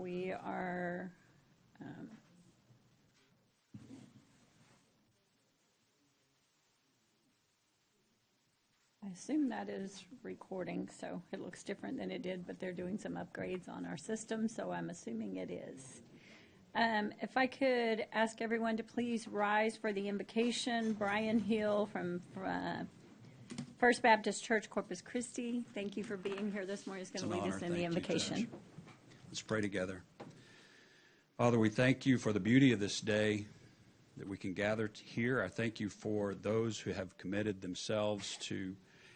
we are I assume that is recording, so it looks different than it did, but they're doing some upgrades on our system, so I'm assuming it is. If I could ask everyone to please rise for the invocation. Brian Hill from First Baptist Church, Corpus Christi, thank you for being here this morning. Is going to lead us in the invocation. Let's pray together. Father, we thank you for the beauty of this day that we can gather here. I thank you for those who have committed themselves to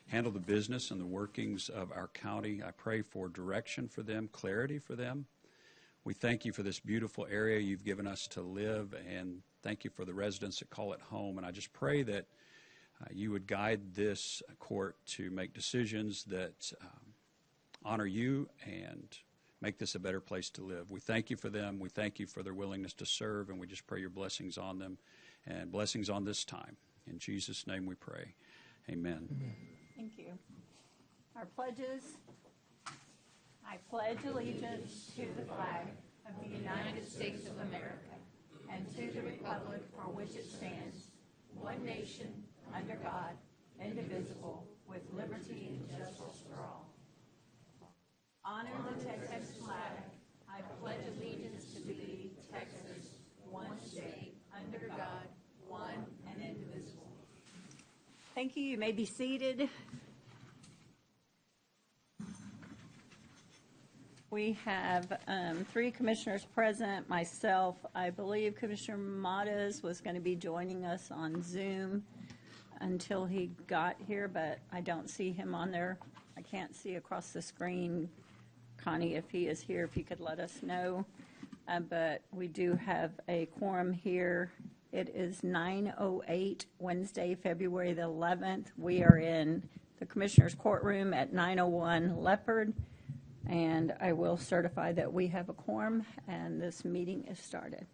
handle the business and the workings of our county. I pray for direction for them, clarity for them. We thank you for this beautiful area you've given us to live, and thank you for the residents that call it home. And I just pray that you would guide this court to make decisions that honor you and make this a better place to live. We thank you for them. We thank you for their willingness to serve, and we just pray your blessings on them and blessings on this time. In Jesus' name we pray. Amen. Thank you. Our pledges. I pledge allegiance to the flag of the United States of America and to the republic for which it stands, one nation, under God, indivisible, with liberty and justice for all. Honor the Texas flag. I pledge allegiance to thee, Texas, one state, under God, one and indivisible. Thank you. You may be seated. We have 3 commissioners present. Myself, I believe Commissioner Matas was going to be joining us on Zoom until he got here, but I don't see him on there. I can't see across the screen. Connie, if he is here, if he could let us know. But we do have a quorum here. It is 9:08, Wednesday, February the 11th. We are in the Commissioner's courtroom at 901 Leopard. And I will certify that we have a quorum, and this meeting is started.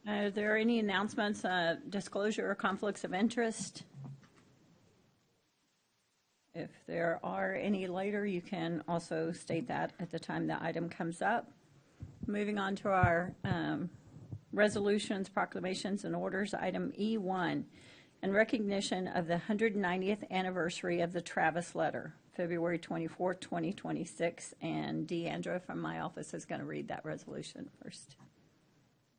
Are there any announcements, disclosure, or conflicts of interest? If there are any later, you can also state that at the time the item comes up. Moving on to our resolutions, proclamations, and orders, item E1. In recognition of the 190th anniversary of the Travis Letter, February 24, 2026, and Deandra from my office is going to read that resolution first.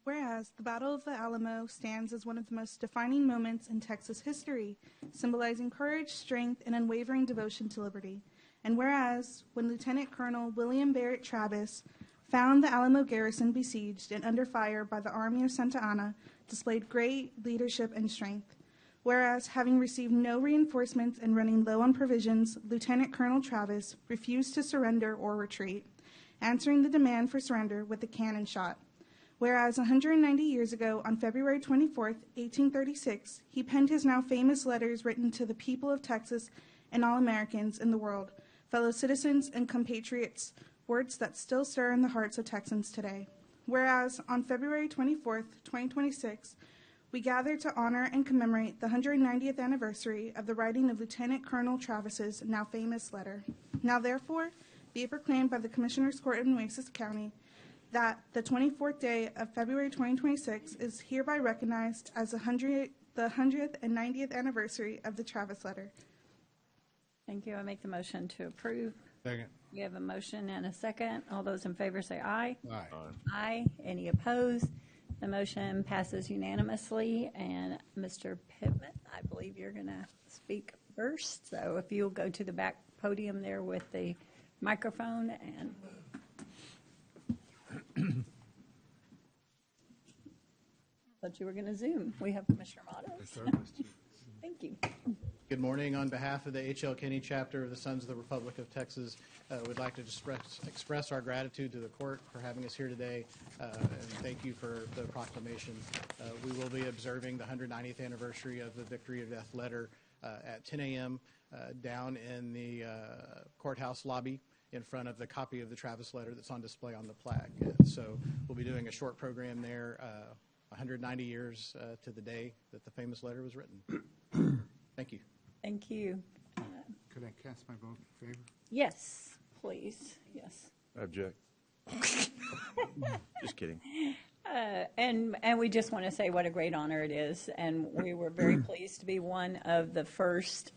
Whereas the Battle of the Alamo stands as one of the most defining moments in Texas history, symbolizing courage, strength, and unwavering devotion to liberty. And whereas when Lieutenant Colonel William Barrett Travis found the Alamo garrison besieged and under fire by the Army of Santa Anna, displayed great leadership and strength. Whereas, having received no reinforcements and running low on provisions, Lieutenant Colonel Travis refused to surrender or retreat, answering the demand for surrender with a cannon shot. Whereas 190 years ago, on February 24, 1836, he penned his now famous letters written to the people of Texas and all Americans in the world, fellow citizens and compatriots, words that still stir in the hearts of Texans today. Whereas on February 24, 2026, we gather to honor and commemorate the 190th anniversary of the writing of Lieutenant Colonel Travis's now famous letter. Now, therefore, be it proclaimed by the Commissioner's Court of Nueces County that the 24th day of February 2026 is hereby recognized as the 100th and 90th anniversary of the Travis Letter. Thank you. I make the motion to approve. Second. We have a motion and a second. All those in favor say aye. Aye. Aye. Any opposed? The motion passes unanimously, and Mr. Pittman, I believe you're going to speak first. So if you'll go to the back podium there with the microphone and thought you were going to Zoom. We have Commissioner Matos. Thank you. Good morning. On behalf of the H.L. Kinney chapter of the Sons of the Republic of Texas, we'd like to express our gratitude to the court for having us here today, and thank you for the proclamation. We will be observing the 190th anniversary of the Victory or Death Letter at 10 a.m. Down in the courthouse lobby in front of the copy of the Travis Letter that's on display on the plaque. So we'll be doing a short program there, 190 years to the day that the famous letter was written. Thank you. Thank you. Could I cast my vote in favor? Yes. please. Yes. I object. Just kidding. And we just want to say what a great honor it is, and we were very pleased to be one of the first,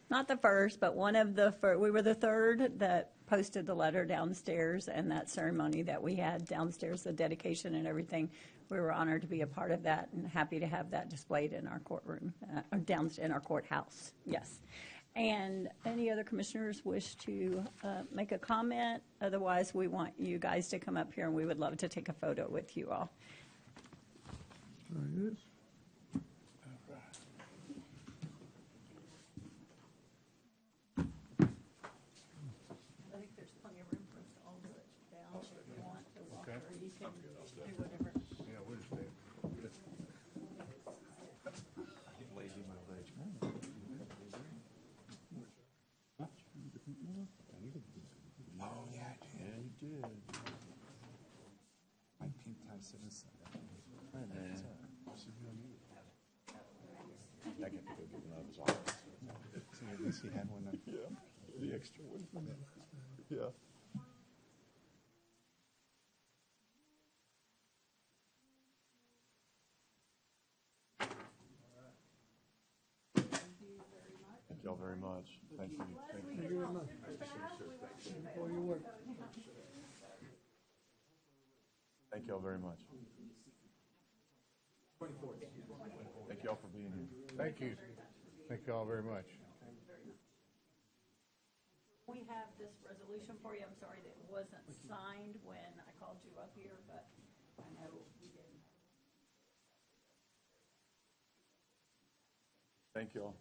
not the first, but one of the first, we were the third that posted the letter downstairs, and that ceremony that we had downstairs, the dedication and everything, we were honored to be a part of that and happy to have that displayed in our courtroom, downstairs in our courthouse, yes. And any other commissioners wish to make a comment? Otherwise, we want you guys to come up here, and we would love to take a photo with you all. I think there's plenty of room for us to all sit down if you want to walk, or you can do whatever. Yeah, we'll just stay. Lazy my legs. Oh, yeah, you did. My pink tie said this. I get to go get one out of his office. See, at least he had one. Yeah, the extra one. Yeah. Thank y'all very much. Thank you. Thank you very much. For your work. Thank y'all very much. Thank y'all for being here. Thank you. Thank you all very much. We have this resolution for you. I'm sorry that it wasn't signed when I called you up here, but I know we didn't. Thank y'all.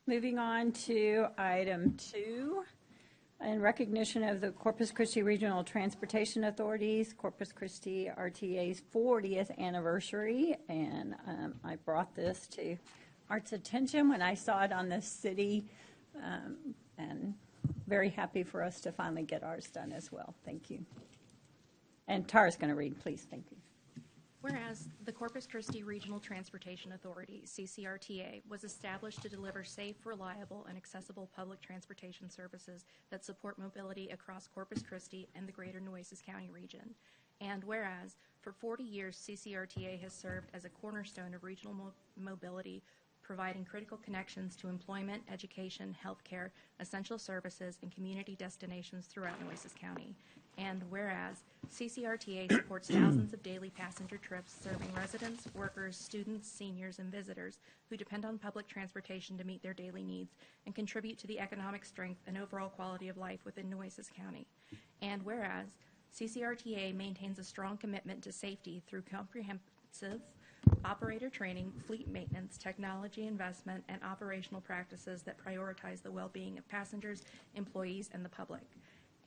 Moving on to item 2, in recognition of the Corpus Christi Regional Transportation Authority's Corpus Christi RTA's 40th anniversary, and I brought this to Art's attention when I saw it on the city, and very happy for us to finally get ours done as well. Thank you. And Tara's going to read, please. Thank you. Whereas the Corpus Christi Regional Transportation Authority, CCRTA, was established to deliver safe, reliable, and accessible public transportation services that support mobility across Corpus Christi and the greater Nueces County region. And whereas for 40 years, CCRTA has served as a cornerstone of regional mobility, providing critical connections to employment, education, healthcare, essential services, and community destinations throughout Nueces County. And whereas CCRTA supports thousands of daily passenger trips serving residents, workers, students, seniors, and visitors who depend on public transportation to meet their daily needs and contribute to the economic strength and overall quality of life within Nueces County. And whereas CCRTA maintains a strong commitment to safety through comprehensive operator training, fleet maintenance, technology investment, and operational practices that prioritize the well-being of passengers, employees, and the public.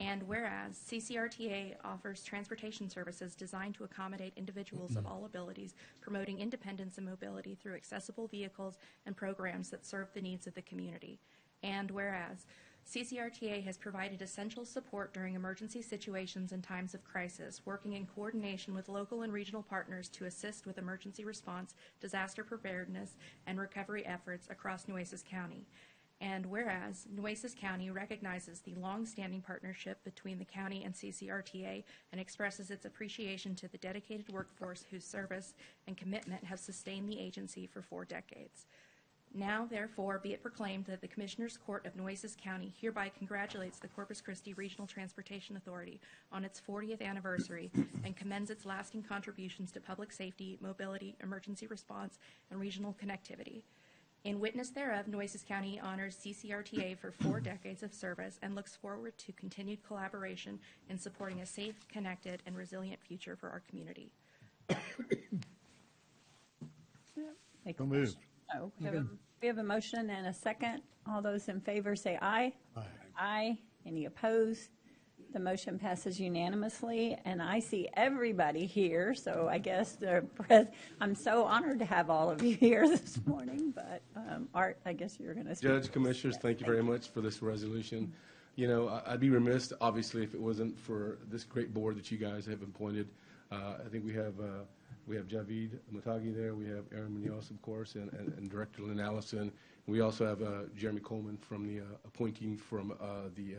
And whereas CCRTA offers transportation services designed to accommodate individuals of all abilities, promoting independence and mobility through accessible vehicles and programs that serve the needs of the community. And whereas CCRTA has provided essential support during emergency situations and times of crisis, working in coordination with local and regional partners to assist with emergency response, disaster preparedness, and recovery efforts across Nueces County. And whereas Nueces County recognizes the long-standing partnership between the county and CCRTA and expresses its appreciation to the dedicated workforce whose service and commitment have sustained the agency for 4 decades. Now, therefore, be it proclaimed that the Commissioners' Court of Nueces County hereby congratulates the Corpus Christi Regional Transportation Authority on its 40th anniversary and commends its lasting contributions to public safety, mobility, emergency response, and regional connectivity. In witness thereof, Nueces County honors CCRTA for 4 decades of service and looks forward to continued collaboration in supporting a safe, connected, and resilient future for our community. Make a So moved. motion. Oh, we have a motion and a second. All those in favor say aye. Aye. Aye. Any opposed? The motion passes unanimously, and I see everybody here, so I guess I'm so honored to have all of you here this morning, but Art, I guess you're going to speak. Judge, Commissioners, thank you very much for this resolution. You know, I'd be remiss, obviously, if it wasn't for this great board that you guys have appointed. I think we have Javid Matagi there, we have Aaron Munoz, of course, and Director Lynn Allison. We also have Jeremy Coleman from the appointing from the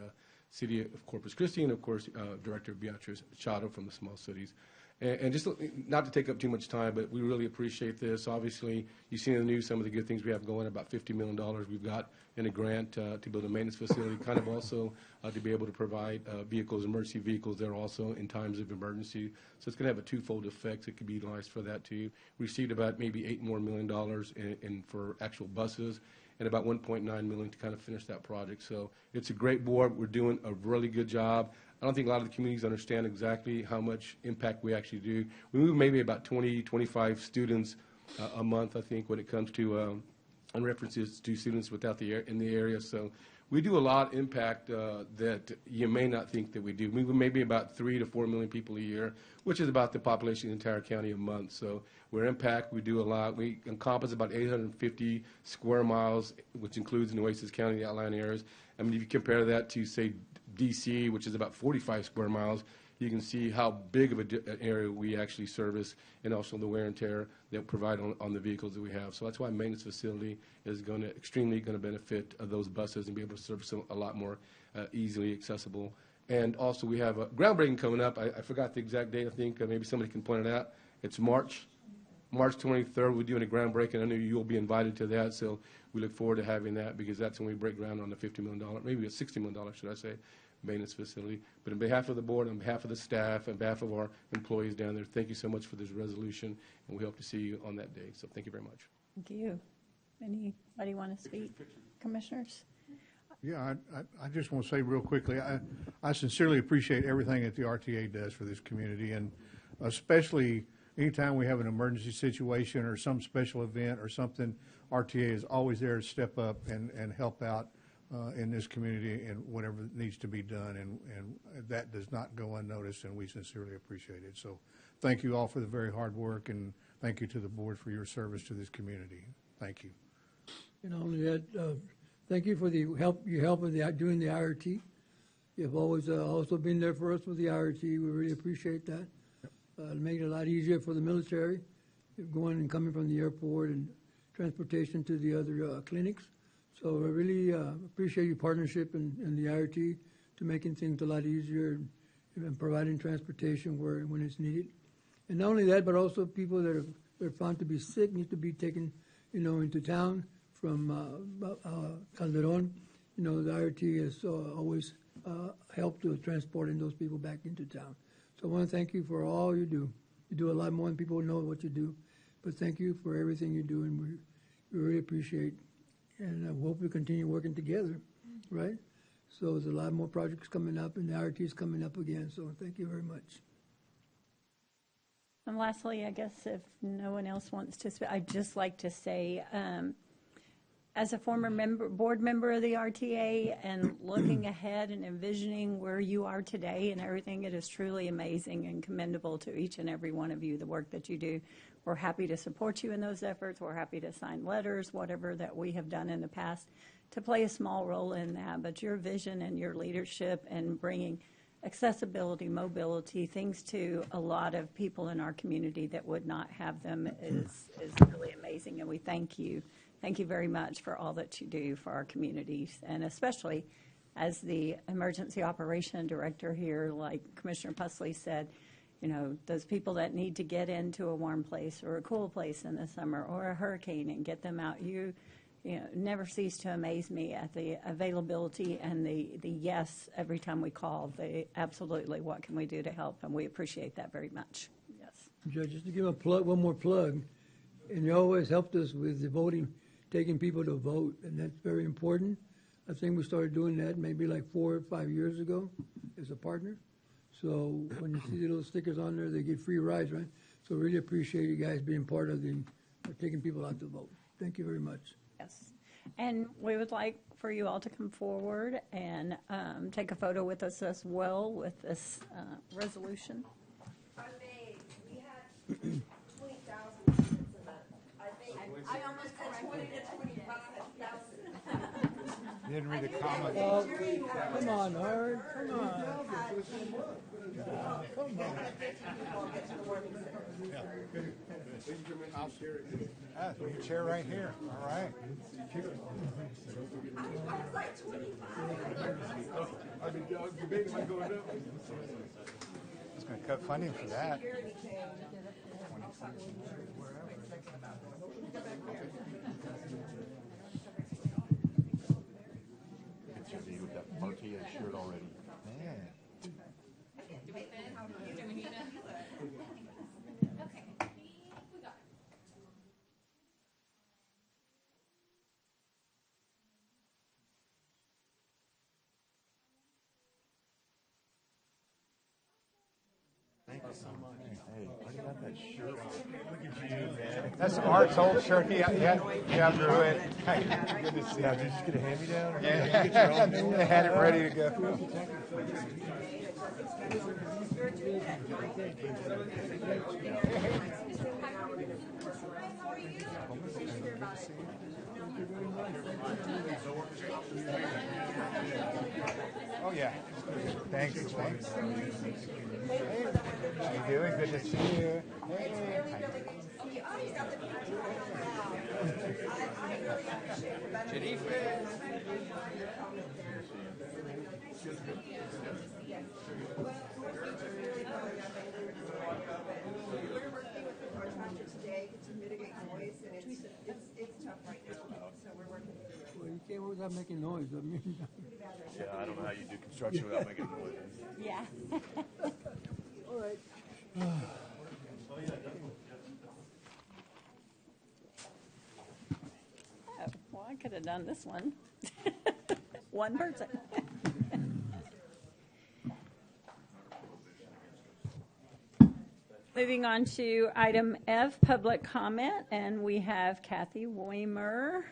City of Corpus Christi, and of course, Director Beatrice Chado from the small cities. And just not to take up too much time, but we really appreciate this. Obviously, you've seen in the news some of the good things we have going, about $50 million we've got in a grant to build a maintenance facility, kind of also to be able to provide vehicles, emergency vehicles there also in times of emergency. So it's going to have a twofold effect. It could be utilized for that too. We received about maybe $8 more million in for actual buses, and about $1.9 million to kind of finish that project. So it's a great board. We're doing a really good job. I don't think a lot of the communities understand exactly how much impact we actually do. We move maybe about 20, 25 students a month, I think, when it comes to and references to students in the area. So we do a lot of impact that you may not think that we do. We move maybe about 3 to 4 million people a year, which is about the population of the entire county a month. So we're impact. We do a lot. We encompass about 850 square miles, which includes Nueces County, the outlying areas. I mean, if you compare that to, say, D.C., which is about 45 square miles, you can see how big of an area we actually service, and also the wear and tear that we provide on the vehicles that we have. So that's why a maintenance facility is extremely going to benefit those buses and be able to service them a lot more easily accessible. And also we have a groundbreaking coming up. I forgot the exact date. I think maybe somebody can point it out. It's March 23rd. We're doing a groundbreaking. I know you'll be invited to that, so we look forward to having that, because that's when we break ground on the $50 million, maybe a $60 million, should I say, maintenance facility. But on behalf of the board, on behalf of the staff, on behalf of our employees down there, thank you so much for this resolution, and we hope to see you on that day. So thank you very much. Thank you. Anybody want to speak? Commissioners? Yeah, I just want to say real quickly, I sincerely appreciate everything that the RTA does for this community, and especially anytime we have an emergency situation or some special event or something, RTA is always there to step up and help out in this community and whatever needs to be done, and that does not go unnoticed, and we sincerely appreciate it. So thank you all for the very hard work, and thank you to the board for your service to this community. Thank you. And not only that, thank you for your help with doing the IRT. You've always also been there for us with the IRT. We really appreciate that. Make it a lot easier for the military, going and coming from the airport and transportation to the other clinics. So I really appreciate your partnership in the IRT to making things a lot easier and providing transportation when it's needed. And not only that, but also people that are found to be sick need to be taken, into town from Calderon. The IRT has always helped with transporting those people back into town. So I want to thank you for all you do. You do a lot more than people know what you do. But thank you for everything you do, and we really appreciate. And I hope we continue working together, right? So there's a lot more projects coming up, and the IRT is coming up again. So thank you very much. And lastly, I guess if no one else wants to speak, I'd just like to say, as a former board member of the RTA, and looking ahead and envisioning where you are today and everything, it is truly amazing and commendable to each and every one of you, the work that you do. We're happy to support you in those efforts. We're happy to sign letters, whatever that we have done in the past, to play a small role in that. But your vision and your leadership and bringing accessibility, mobility, things to a lot of people in our community that would not have them is really amazing, and we thank you. Thank you very much for all that you do for our communities, and especially as the emergency operation director here, like Commissioner Pusley said, those people that need to get into a warm place or a cool place in the summer or a hurricane and get them out. You never cease to amaze me at the availability and the yes every time we call. Absolutely, what can we do to help? And we appreciate that very much. Yes. Judge, just to give one more plug, and you always helped us with the voting, taking people to vote, and that's very important. I think we started doing that maybe like 4 or 5 years ago as a partner. So when you see the little stickers on there, they get free rides, right? So really appreciate you guys being part of taking people out to vote. Thank you very much. Yes. And we would like for you all to come forward and take a photo with us as well with this resolution. I had 20,000 students in it. I almost said 20 to 25,000. Didn't read the comments. Oh, come on, Howard, come on. Your chair right here. All right. It's going to cut funding for that. Picture of you with that marquee shirt already. Man. Thank you so much. Hey, I got that shirt on. Look at you, man. That's Art's old shirt. He outgrew it. Good to see you. Did you just get a hand-me-down? Yeah. You get your own new one? They had it ready to go. Oh, yeah. Thanks. Hey, how you doing? Good to see you. Hey. Today to mitigate noise, and it's tough right now. So we're working. Well, you can't work without making noise. I mean, Yeah, I don't know how you do construction without making noise. Yeah. all right. Oh, well, I could have done this one. One person. Moving on to item F, public comment, and we have Kathy Weimer.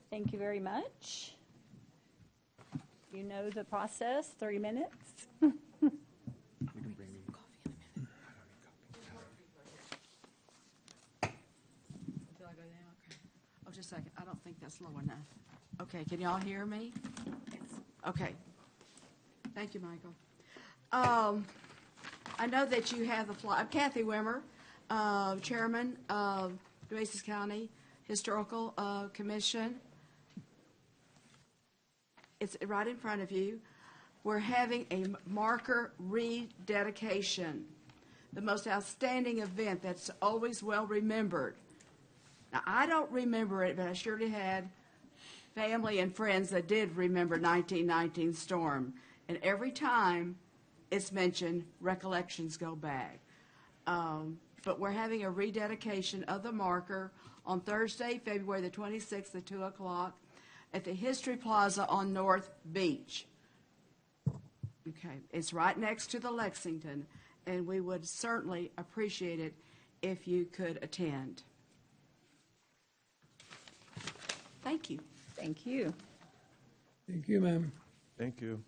Thank you very much. You know the process, 3 minutes. Oh, just a second. I don't think that's low enough. Okay, can y'all hear me? Okay. Thank you, Michael. I know that you have the fly. I'm Kathy Wimmer, Chairman of Nueces County Historical Commission. It's right in front of you. We're having a marker rededication, the most outstanding event that's always well remembered. Now, I don't remember it, but I surely had family and friends that did remember 1919 storm. And every time it's mentioned, recollections go back. But we're having a rededication of the marker on Thursday, February the 26th at 2 o'clock at the History Plaza on North Beach. Okay, it's right next to the Lexington, and we would certainly appreciate it if you could attend. Thank you. Thank you. Thank you, ma'am. Thank you.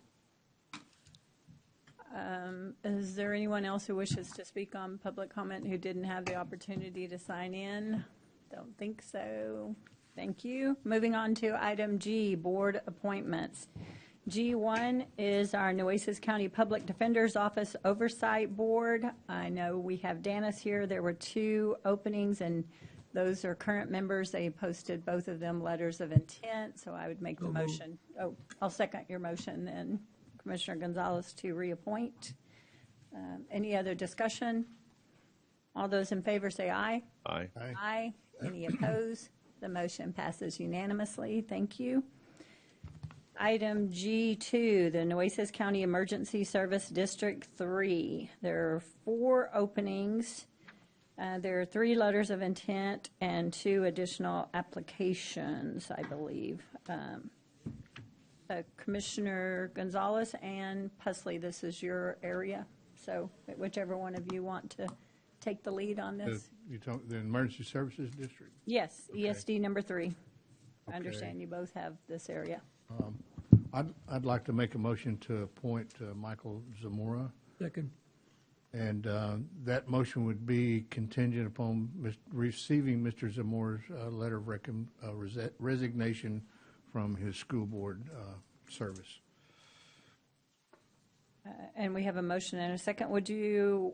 Is there anyone else who wishes to speak on public comment who didn't have the opportunity to sign in? Don't think so. Thank you. Moving on to item G, board appointments. G1 is our Nueces County Public Defender's Office Oversight Board. I know we have Dennis here. There were 2 openings, and those are current members. They posted both of them letters of intent, so I would make the motion. Oh, I'll second your motion then, Commissioner Gonzalez, to reappoint. Any other discussion? All those in favor say aye. Aye. Aye. Any opposed? The motion passes unanimously. Thank you. Item G2, the Nueces County Emergency Service District 3. There are 4 openings. There are 3 letters of intent and 2 additional applications, I believe. Commissioner Gonzalez and Pusley, this is your area. So whichever one of you want to take the lead on this. The Emergency Services District? Yes, Okay. ESD number 3. I understand you both have this area. I'd like to make a motion to appoint Michael Zamora. Second. And that motion would be contingent upon receiving Mr. Zamora's letter of resignation from his school board service. And we have a motion and a second. Would you,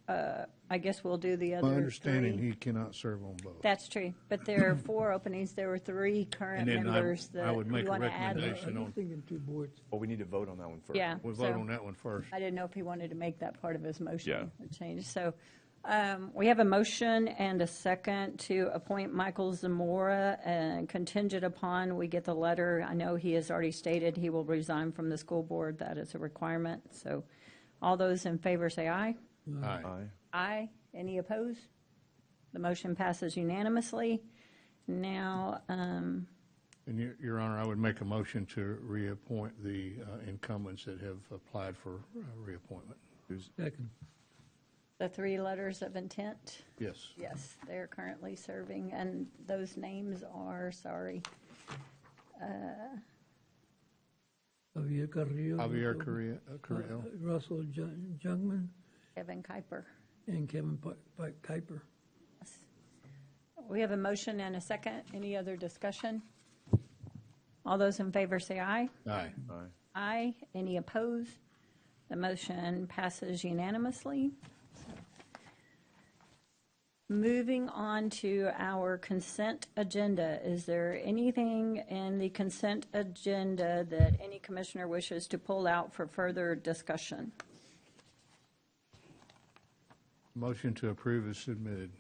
I guess we'll do the other My understanding, three. he cannot serve on both. That's true, but there are 4 openings. There were 3 current And then members I that would make you a want to add. recommendation. I'm thinking 2 boards. Well, we need to vote on that one first. Yeah. We'll vote so on that one first. I didn't know if he wanted to make that part of his motion. Yeah. Or change. So we have a motion and a second to appoint Michael Zamora, and contingent upon we get the letter. I know he has already stated he will resign from the school board. That is a requirement. So all those in favor say aye. Aye. Aye. Aye. Any opposed? The motion passes unanimously. Now, And Your Honor, I would make a motion to reappoint the incumbents that have applied for reappointment. Second. the 3 letters of intent. Yes. Yes, they're currently serving, and those names are, sorry, Javier Carrillo. Javier Carrillo. Russell Jungman Kevin Kuiper. and Kevin Kuiper. We have a motion and a second. Any other discussion? All those in favor say aye. Aye. Aye. Aye. Any opposed? The motion passes unanimously. Moving on to our consent agenda. Is there anything in the consent agenda that any commissioner wishes to pull out for further discussion? Motion to approve is submitted.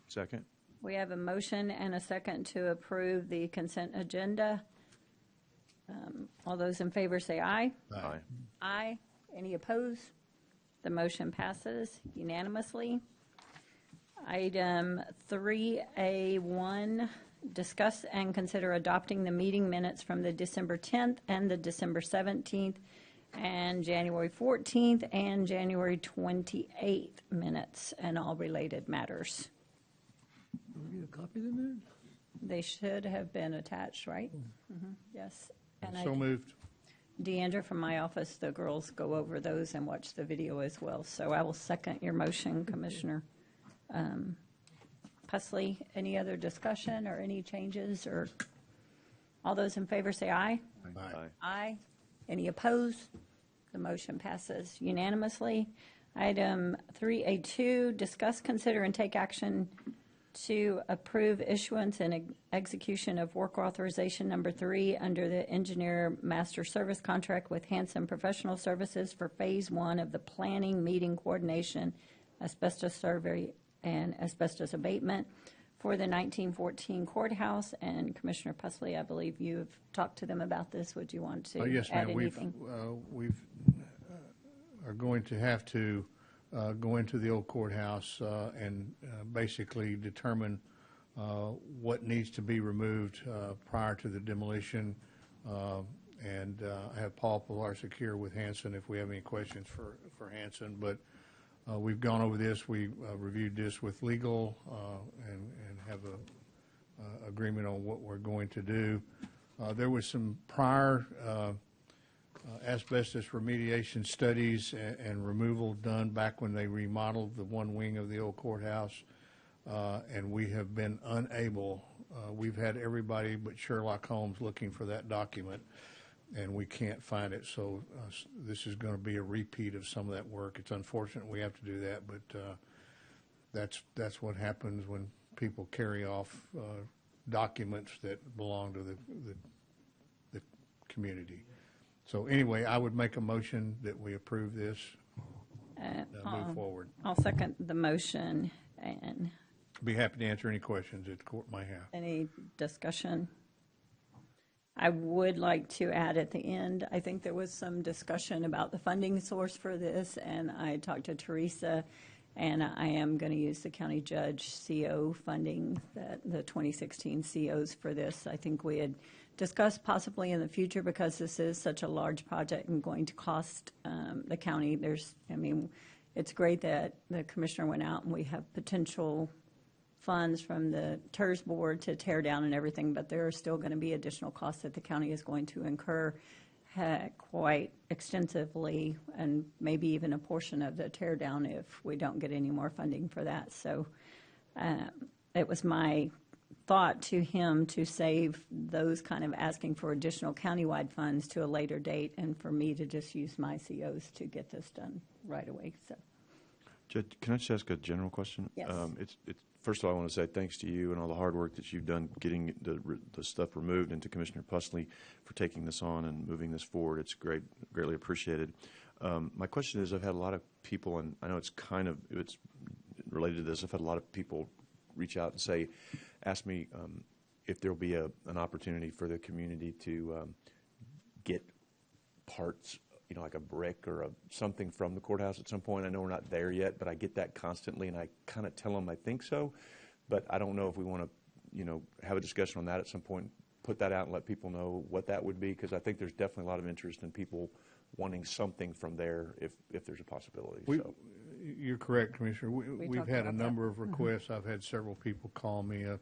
Second? We have a motion and a second to approve the consent agenda. All those in favor say aye. Aye. Aye. Any opposed? The motion passes unanimously. Item 3A1, discuss and consider adopting the meeting minutes from the December 10th and the December 17th and January 14th and January 28th minutes and all related matters. Do we get a copy of the minutes? They should have been attached, right? Yes. And So moved. Deandra from my office, the girls go over those and watch the video as well. So I will second your motion, Commissioner Pusley. Any other discussion or any changes, or all those in favor say aye. Aye. Aye. Any opposed? The motion passes unanimously. Item 3A2, discuss, consider, and take action to approve issuance and execution of work authorization number 3 under the engineer master service contract with Hanson Professional Services for Phase 1 of the planning, meeting coordination, asbestos survey, and asbestos abatement for the 1914 courthouse. And Commissioner Pusley, I believe you have talked to them about this. Would you want to Yes, add ma'am. anything? We've are going to have to go into the old courthouse and basically determine what needs to be removed prior to the demolition. And I have Paul Pilarczyk here with Hanson if we have any questions for Hanson. But we've gone over this. We reviewed this with legal and have a agreement on what we're going to do. There was some prior asbestos remediation studies and removal done back when they remodeled the one wing of the old courthouse, and we have been unable. We've had everybody but Sherlock Holmes looking for that document, and we can't find it. So this is going to be a repeat of some of that work. It's unfortunate we have to do that, but that's what happens when people carry off documents that belong to the community. So anyway, I would make a motion that we approve this and move forward. I'll second the motion. And Be happy to answer any questions that the court might have. any discussion? I would like to add at the end, I think there was some discussion about the funding source for this, and I talked to Teresa, and I am going to use the county judge CO funding, the 2016 COs for this. I think we had discussed possibly in the future, because this is such a large project and going to cost the county. It's great that the commissioner went out and we have potential funds from the TERS board to tear down and everything, but there are still going to be additional costs that the county is going to incur quite extensively, and maybe even a portion of the tear down if we don't get any more funding for that. So it was my thought to him to save those kind of asking for additional countywide funds to a later date, and for me to just use my COs to get this done right away. So, Judge, can I just ask a general question? Yes. First of all, I want to say thanks to you and all the hard work that you've done getting the stuff removed, and to Commissioner Pusley for taking this on and moving this forward. It's greatly appreciated. My question is, I've had a lot of people, and I know it's related to this, I've had a lot of people reach out and ask me if there'll be an opportunity for the community to get parts, like a brick or something from the courthouse at some point. I know we're not there yet, but I get that constantly, and I kind of tell them I think so, but I don't know if we want to, have a discussion on that at some point, put that out and let people know what that would be, because I think there's definitely a lot of interest in people wanting something from there if there's a possibility. You're correct, Commissioner. We've had a number of Mm-hmm. requests. I've had several people call me. A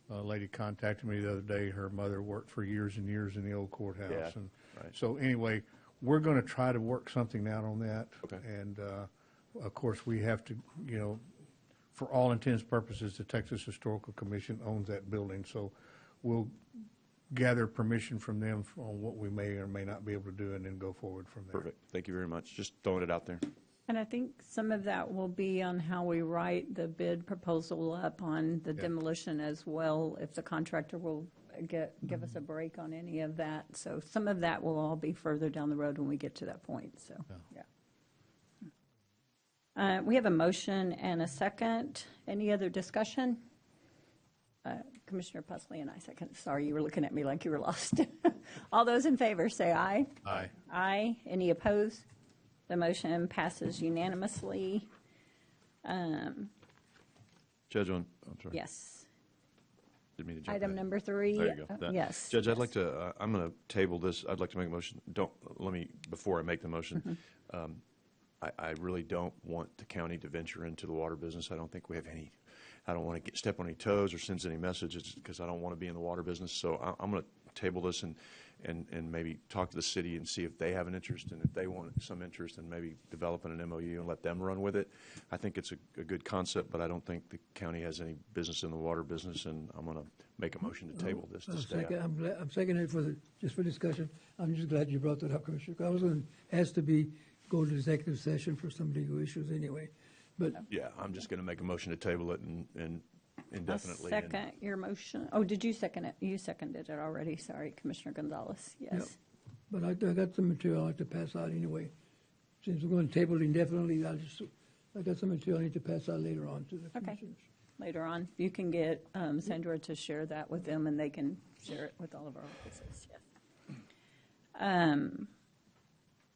lady contacted me the other day. Her mother worked for years and years in the old courthouse. Yeah, And right. so anyway, we're going to try to work something out on that. Okay. And, of course, we have to, for all intents and purposes, the Texas Historical Commission owns that building. So we'll gather permission from them on what we may or may not be able to do, and then go forward from there. Perfect. Thank you very much. Just throwing it out there. and I think some of that will be on how we write the bid proposal up on the demolition as well, if the contractor will give us a break on any of that. So some of that will all be further down the road when we get to that point, so, yeah. We have a motion and a second. Any other discussion? Commissioner Pusley and I second. Sorry, you were looking at me like you were lost. All those in favor say aye. Aye. Aye. Any opposed? The motion passes unanimously. Judge, I'm sorry. Yes. Didn't mean to jump Item ahead. number 3. There you go. That- Yes. Judge, I'd like to, I'm going to table this. I'd like to make a motion. Before I make the motion, I really don't want the county to venture into the water business. I don't think we have I don't want to step on any toes or send any messages, because I don't want to be in the water business. So I'm going to table this and maybe talk to the city and see if they have an interest, and if they want some interest in maybe developing an MOU and let them run with it. I think it's a good concept, but I don't think the county has any business in the water business, and I'm going to make a motion to table this to stay out. I'm seconding it just for discussion. I'm just glad you brought that up, Commissioner. I was going to ask to go to executive session for some legal issues anyway, but. Yeah, I'm just going to make a motion to table it and indefinitely. I'll second your motion. Oh, did you second it? You seconded it already. Sorry, Commissioner Gonzalez. Yes. Yep. But I got some material I'd like to pass out anyway. Since we're going to table it indefinitely, I got some material I need to pass out later on to the commissioners. Later on, you can get Sandra to share that with them, and they can share it with all of our offices. Yes.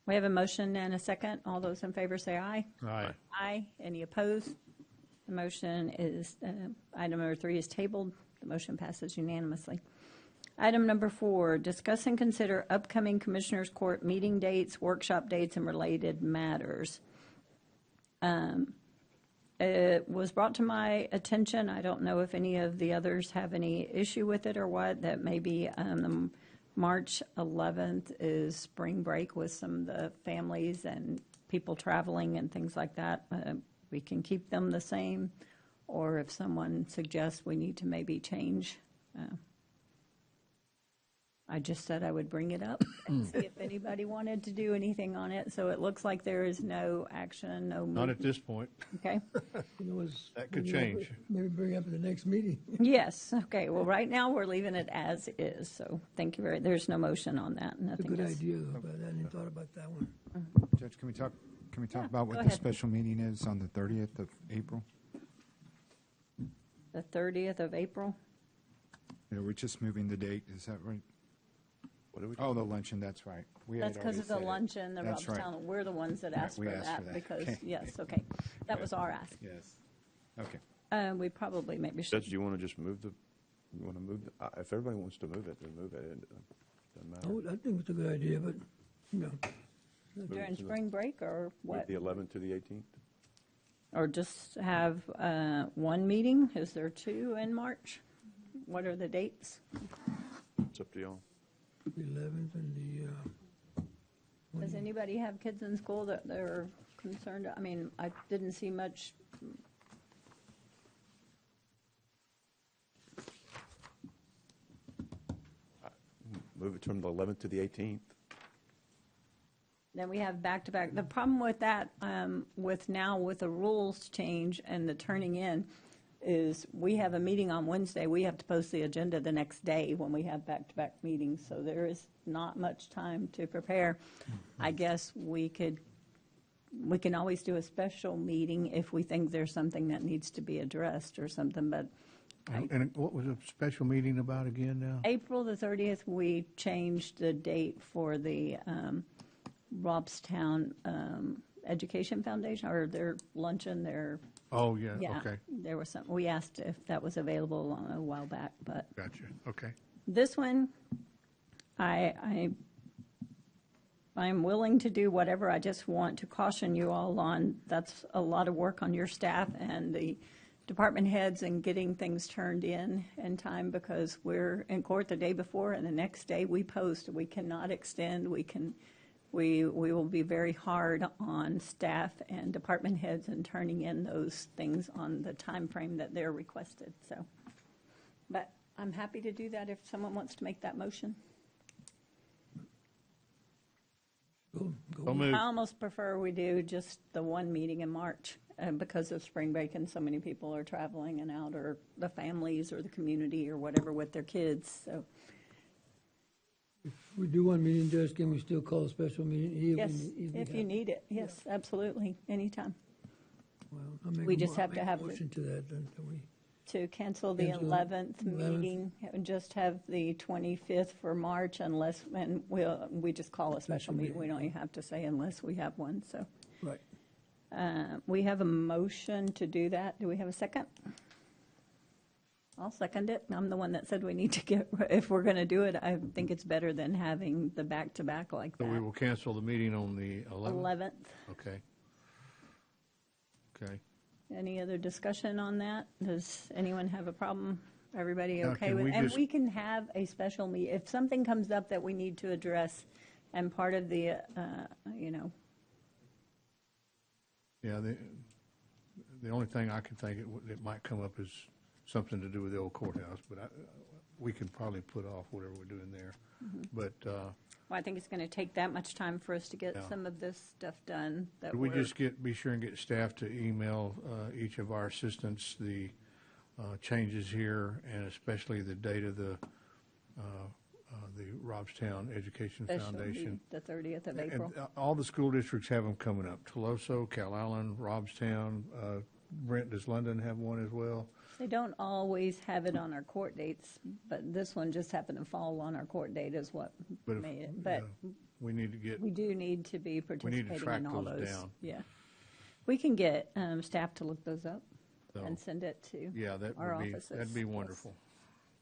We have a motion and a second. All those in favor say aye. Aye. Aye. Any opposed? The motion is, item number 3 is tabled. The motion passes unanimously. Item number 4, discuss and consider upcoming Commissioners Court meeting dates, workshop dates, and related matters. It was brought to my attention, I don't know if any of the others have any issue with it or what, that maybe March 11th is spring break with some of the families and people traveling and things like that. We can keep them the same, or if someone suggests we need to maybe change. I just said I would bring it up and see if anybody wanted to do anything on it. So it looks like there is no action, no movement. Not at this point. Okay. That could change. Maybe bring it up at the next meeting. Yes. Okay. Well, right now we're leaving it as is. So thank you there's no motion on that. It's a Nothing good else. idea, though, but I hadn't thought about that one. Judge, can we talk about go what the ahead. special meeting is on the 30th of April? The 30th of April. Yeah, we're just moving the date, is that right? What are we Oh, the luncheon, that's right. That's because of the luncheon, the That's right. Robstown. We're the ones that Right, asked we for asked that for that. because, Okay. yes, okay. That was our ask. Yes. Okay. We probably maybe should. Judge, do you want to just move if everybody wants to move it, then move it. It doesn't matter. I think it's a good idea, but, During spring break or Move what? the 11th to the 18th? Or just have one meeting? Is there two in March? What are the dates? It's up to y'all. 11th and the, Does anybody have kids in school that they're concerned? I mean, I didn't see much. Move it from the 11th to the 18th. Then we have back-to-back. The problem with that, with the rules change and the turning in, is we have a meeting on Wednesday. We have to post the agenda the next day when we have back-to-back meetings, so there is not much time to prepare. I guess we can always do a special meeting if we think there's something that needs to be addressed or something, but And what was a special meeting about again now? April the 30th, we changed the date for the Robstown Education Foundation, or their luncheon, Oh, yeah, yeah, okay. there was some, we asked if that was available a while back, but Gotcha, okay. this one, I'm willing to do whatever. I just want to caution you all on, that's a lot of work on your staff and the department heads and getting things turned in time, because we're in court the day before and the next day we post. We cannot extend. We will be very hard on staff and department heads and turning in those things on the time frame that they're requested. So, but I'm happy to do that if someone wants to make that motion. I'll move. I almost prefer we do just the one meeting in March because of spring break and so many people are traveling and out, or the families or the community or whatever with their kids. So, if we do one meeting, Judge, can we still call a special meeting? yes, if you need it. Yes, absolutely, anytime. Well, I'll make We a just have to make a have the- motion to that, then, can we? To cancel the Cancel 11th 11th. meeting, and just have the 25th for March unless, and we just call a special meeting. We don't even have to say unless we have one, so. Right. We have a motion to do that. Do we have a second? I'll second it. I'm the one that said we need to get, if we're going to do it, I think it's better than having the back-to-back like So we that. will cancel the meeting on the 11th? 11th. Okay. Okay. Any other discussion on that? Does anyone have a problem? Everybody Now, okay can with we it? And just- we can have a special meet, if something comes up that we need to address, and part of the, Yeah, the only thing I can think it might come up is something to do with the old courthouse, but we can probably put off whatever we're doing there. But well, I think it's going to take that much time for us to get Yeah. some of this stuff done. That could we we're- just be sure and get staff to email each of our assistants the changes here, and especially the date of the Robstown Education special Foundation. meet the 30th of April. And all the school districts have them coming up. Toloso, Cal Allen, Robstown, Brent, does London have one as well? They don't always have it on our court dates, but this one just happened to fall on our court date is what But if- made it. But We need to get, we do need to be we participating need to track in all those those. down. Yeah. We can get staff to look those up So, and send it to Yeah, that our would be, offices. that'd be wonderful.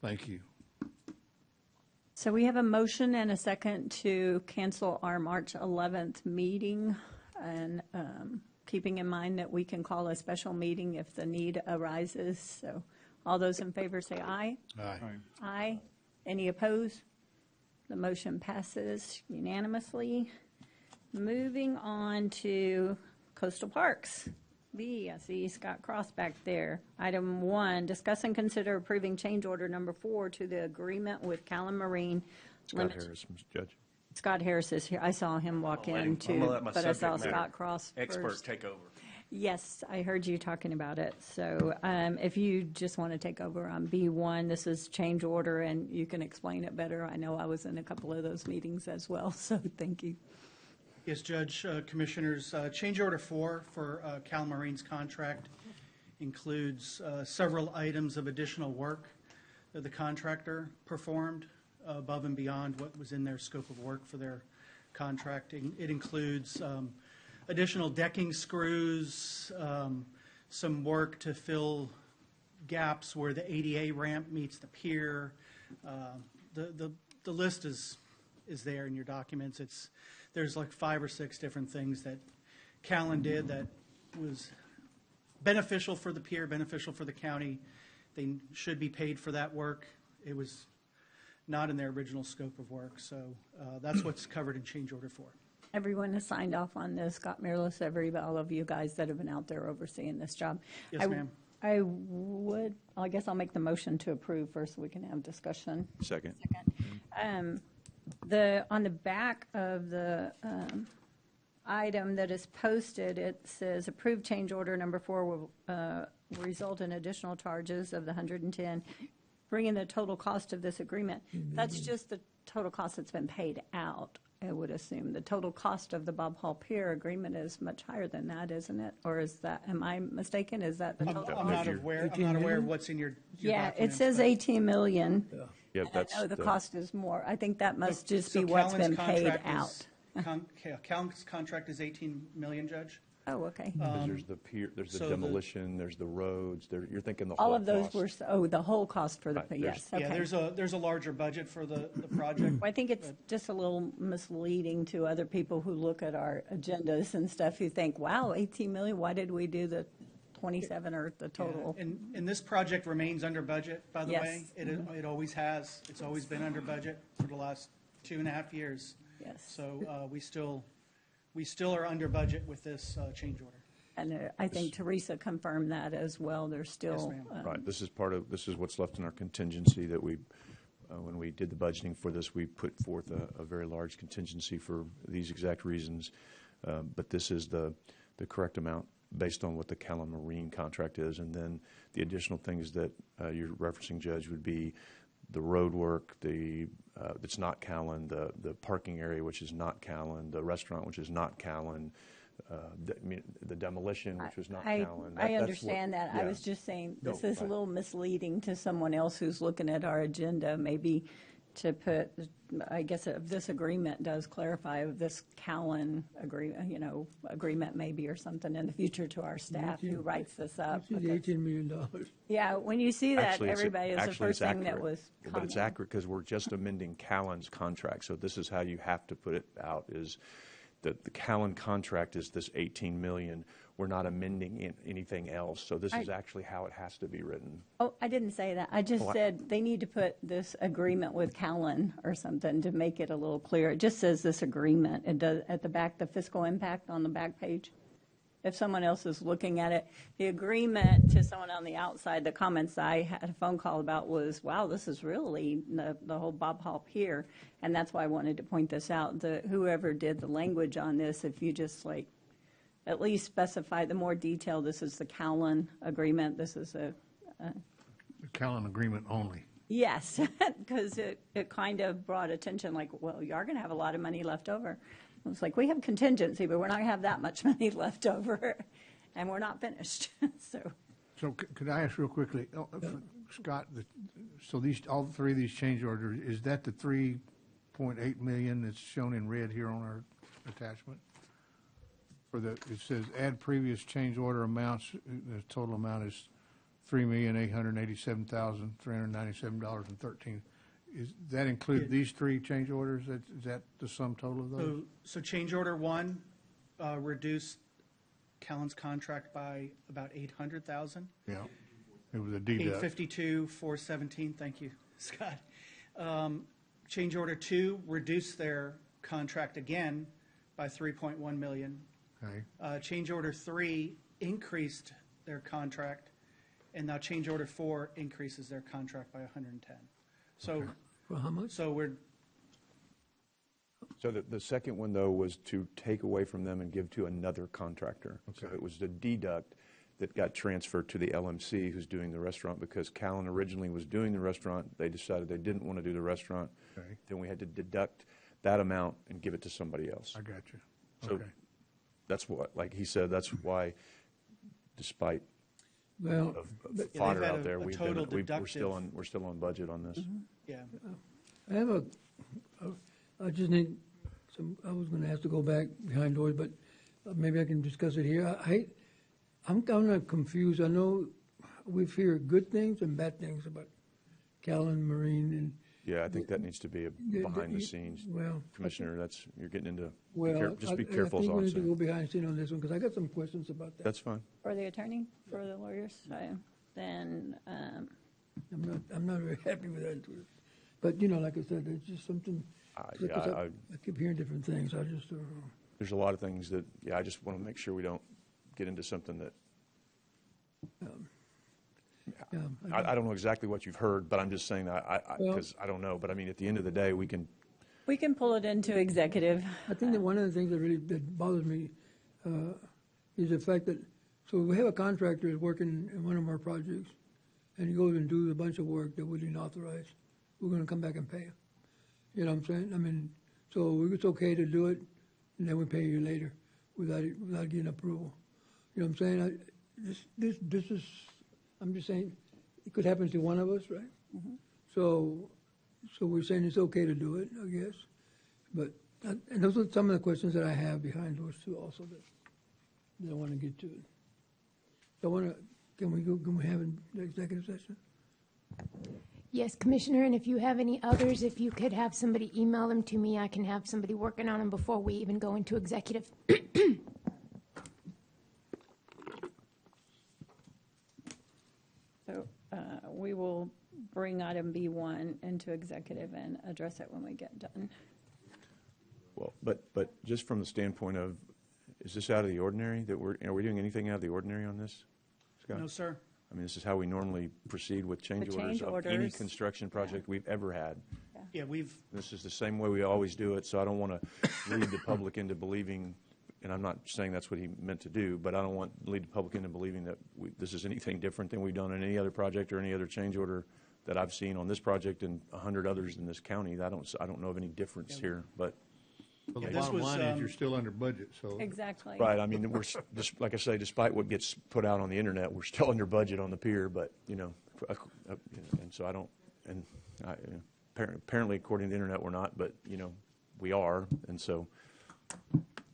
Thank you. So we have a motion and a second to cancel our March 11th meeting, and keeping in mind that we can call a special meeting if the need arises. So all those in favor say aye. Aye. Aye. Any opposed? The motion passes unanimously. Moving on to coastal parks. B, I see Scott Cross back there. Item 1, discuss and consider approving change order number 4 to the agreement with Callum Marine. Scott Harris, Mr. Judge. Scott Harris is here. I saw him walk in too, but I saw Scott Cross expert first. take over. Yes, I heard you talking about it. So if you just want to take over on B1, this is change order, and you can explain it better. I know I was in a couple of those meetings as well, so thank you. Yes, Judge, Commissioners, change order 4 for Cal Marine's contract includes several items of additional work that the contractor performed above and beyond what was in their scope of work for their contracting. It includes additional decking screws, some work to fill gaps where the ADA ramp meets the pier. The list is there in your documents. There's like 5 or 6 different things that Callan did that was beneficial for the pier, beneficial for the county. They should be paid for that work. It was not in their original scope of work, so that's what's covered in change order 4. Everyone has signed off on this, Scott Mirlis, all of you guys that have been out there overseeing this job. Yes, ma'am. I guess I'll make the motion to approve first so we can have discussion. Second. On the back of the item that is posted, it says approved change order number 4 will result in additional charges of the 110, bringing the total cost of this agreement. That's just the total cost that's been paid out, I would assume. The total cost of the Bob Hall Pier agreement is much higher than that, isn't it? Or is that, am I mistaken? Is that the total? I'm not aware of what's in your Yeah, it documents, says but- 18 million. Yeah, And that's I know the the- cost is more. I think that must just So be what's Callan's been paid contract out. Callan's contract is 18 million, Judge. Oh, okay. Because there's the pier, there's the so demolition, there's the roads, you're thinking the whole All of those cost. were, the whole cost for the, Right, yes, Yeah, okay. there's a larger budget for the project. I think it's just a little misleading to other people who look at our agendas and stuff who think, wow, 18 million, why did we do the 27 or the total? Yeah, and this project remains under budget, by the Yes. way. It always has. It's always been under budget for the last 2.5 years. Yes. So we still are under budget with this change order. And I think Teresa confirmed that as well. There's still. ma'am. Right, this is what's left in our contingency that we, when we did the budgeting for this, we put forth a very large contingency for these exact reasons. But this is the correct amount based on what the Callan Marine contract is. And then the additional things that you're referencing, Judge, would be the road work, that's not Callan, the parking area, which is not Callan, the restaurant, which is not Callan, the demolition, which was not Callan. I understand that. I was just saying, this is a little misleading to someone else who's looking at our agenda, maybe to put, I guess this agreement does clarify this Callan agreement maybe or something in the future to our staff who writes this up. It's $18 million. Yeah, when you see that, Actually, everybody is the actually, first it's thing that accurate. was But it's coming. accurate because we're just amending Callan's contract. So this is how you have to put it out, is that the Callan contract is this 18 million. We're not amending anything else. So this is actually how it has to be written. Oh, I didn't say that. I just said they need to put this agreement with Callan or something to make it a little clearer. It just says this agreement. It does at the back, the fiscal impact on the back page. If someone else is looking at it, the agreement to someone on the outside, the comments I had a phone call about was, wow, this is really the whole Bob Hall Pier. And that's why I wanted to point this out. Whoever did the language on this, if you just at least specify the more detail, this is the Callan agreement, this is The Callan agreement only. yes, because it kind of brought attention like, well, you are going to have a lot of money left over. It was like, we have contingency, but we're not going to have that much money left over, and we're not finished, so. So could I ask real quickly, Scott, so all three of these change orders, is that the 3.8 million that's shown in red here on our attachment? It says add previous change order amounts, the total amount is $3,887,397.13. Does that include these three change orders? Is that the sum total of those? So change order 1 reduced Callan's contract by about 800,000. Yeah, it was a deduct. 852,417, thank you, Scott. Change order 2 reduced their contract again by 3.1 million. Okay. Change order 3 increased their contract, and now change order 4 increases their contract by 110. So, For how much? so The second one, though, was to take away from them and give to another contractor. So Okay. it was the deduct that got transferred to the LMC who's doing the restaurant, because Callan originally was doing the restaurant. They decided they didn't want to do the restaurant. Okay. Then we had to deduct that amount and give it to somebody else. I got you. So Okay. that's what, like he said, that's why, despite Well, of fodder had out there, a we're total still deductive. on budget on this. yeah. I have I just need I was going to ask to go back behind doors, but maybe I can discuss it here. I'm kind of confused. I know we've heard good things and bad things about Callan Marine, Yeah, I think that needs to be a behind the scenes. Well, Commissioner, you're getting into, well, just be I careful is think all we I'm need to go saying. behind the scene on this one, because I got some questions about that. That's fine. For the attorney, for the lawyers, so then, I'm not very happy with that. But, you know, like I said, it's just something, yeah, I keep hearing different things, I just don't know. There's a lot of things that, I just want to make sure we don't get into something that, Yeah, I don't know exactly what you've heard, but I'm just saying that because I don't know. But I mean, at the end of the day, we can. we can pull it into executive. I think that one of the things that bothers me is the fact that, so we have a contractor that's working in one of our projects, and he goes and does a bunch of work that we didn't authorize. We're going to come back and pay him. You know what I'm saying? I mean, so it's okay to do it, and then we pay you later without getting approval. You know what I'm saying? This is, I'm just saying, it could happen to one of us, right? Mm-hmm. So we're saying it's okay to do it, I guess. But, and those are some of the questions that I have behind those two also that I want to get to. So I want to, can we have an executive session? Yes, Commissioner, and if you have any others, if you could have somebody email them to me, I can have somebody working on them before we even go into executive. So we will bring item B1 into executive and address it when we get done. Well, but just from the standpoint of, is this out of the ordinary? Are we doing anything out of the ordinary on this, Scott? No, sir. I mean, this is how we normally proceed with change orders of any construction project we've ever had. Yeah, This is the same way we always do it, so I don't want to lead the public into believing, and I'm not saying that's what he meant to do, but I don't want to lead the public into believing that this is anything different than we've done in any other project or any other change order that I've seen on this project and 100 others in this county. I don't know of any difference here, but. Well, the Yeah, this bottom was, line is you're still under budget, so. Exactly. Right, I mean, we're, just like I say, despite what gets put out on the internet, we're still under budget on the pier, but, you know, and so I don't, and apparently according to the internet, we're not, but, you know, we are, and so,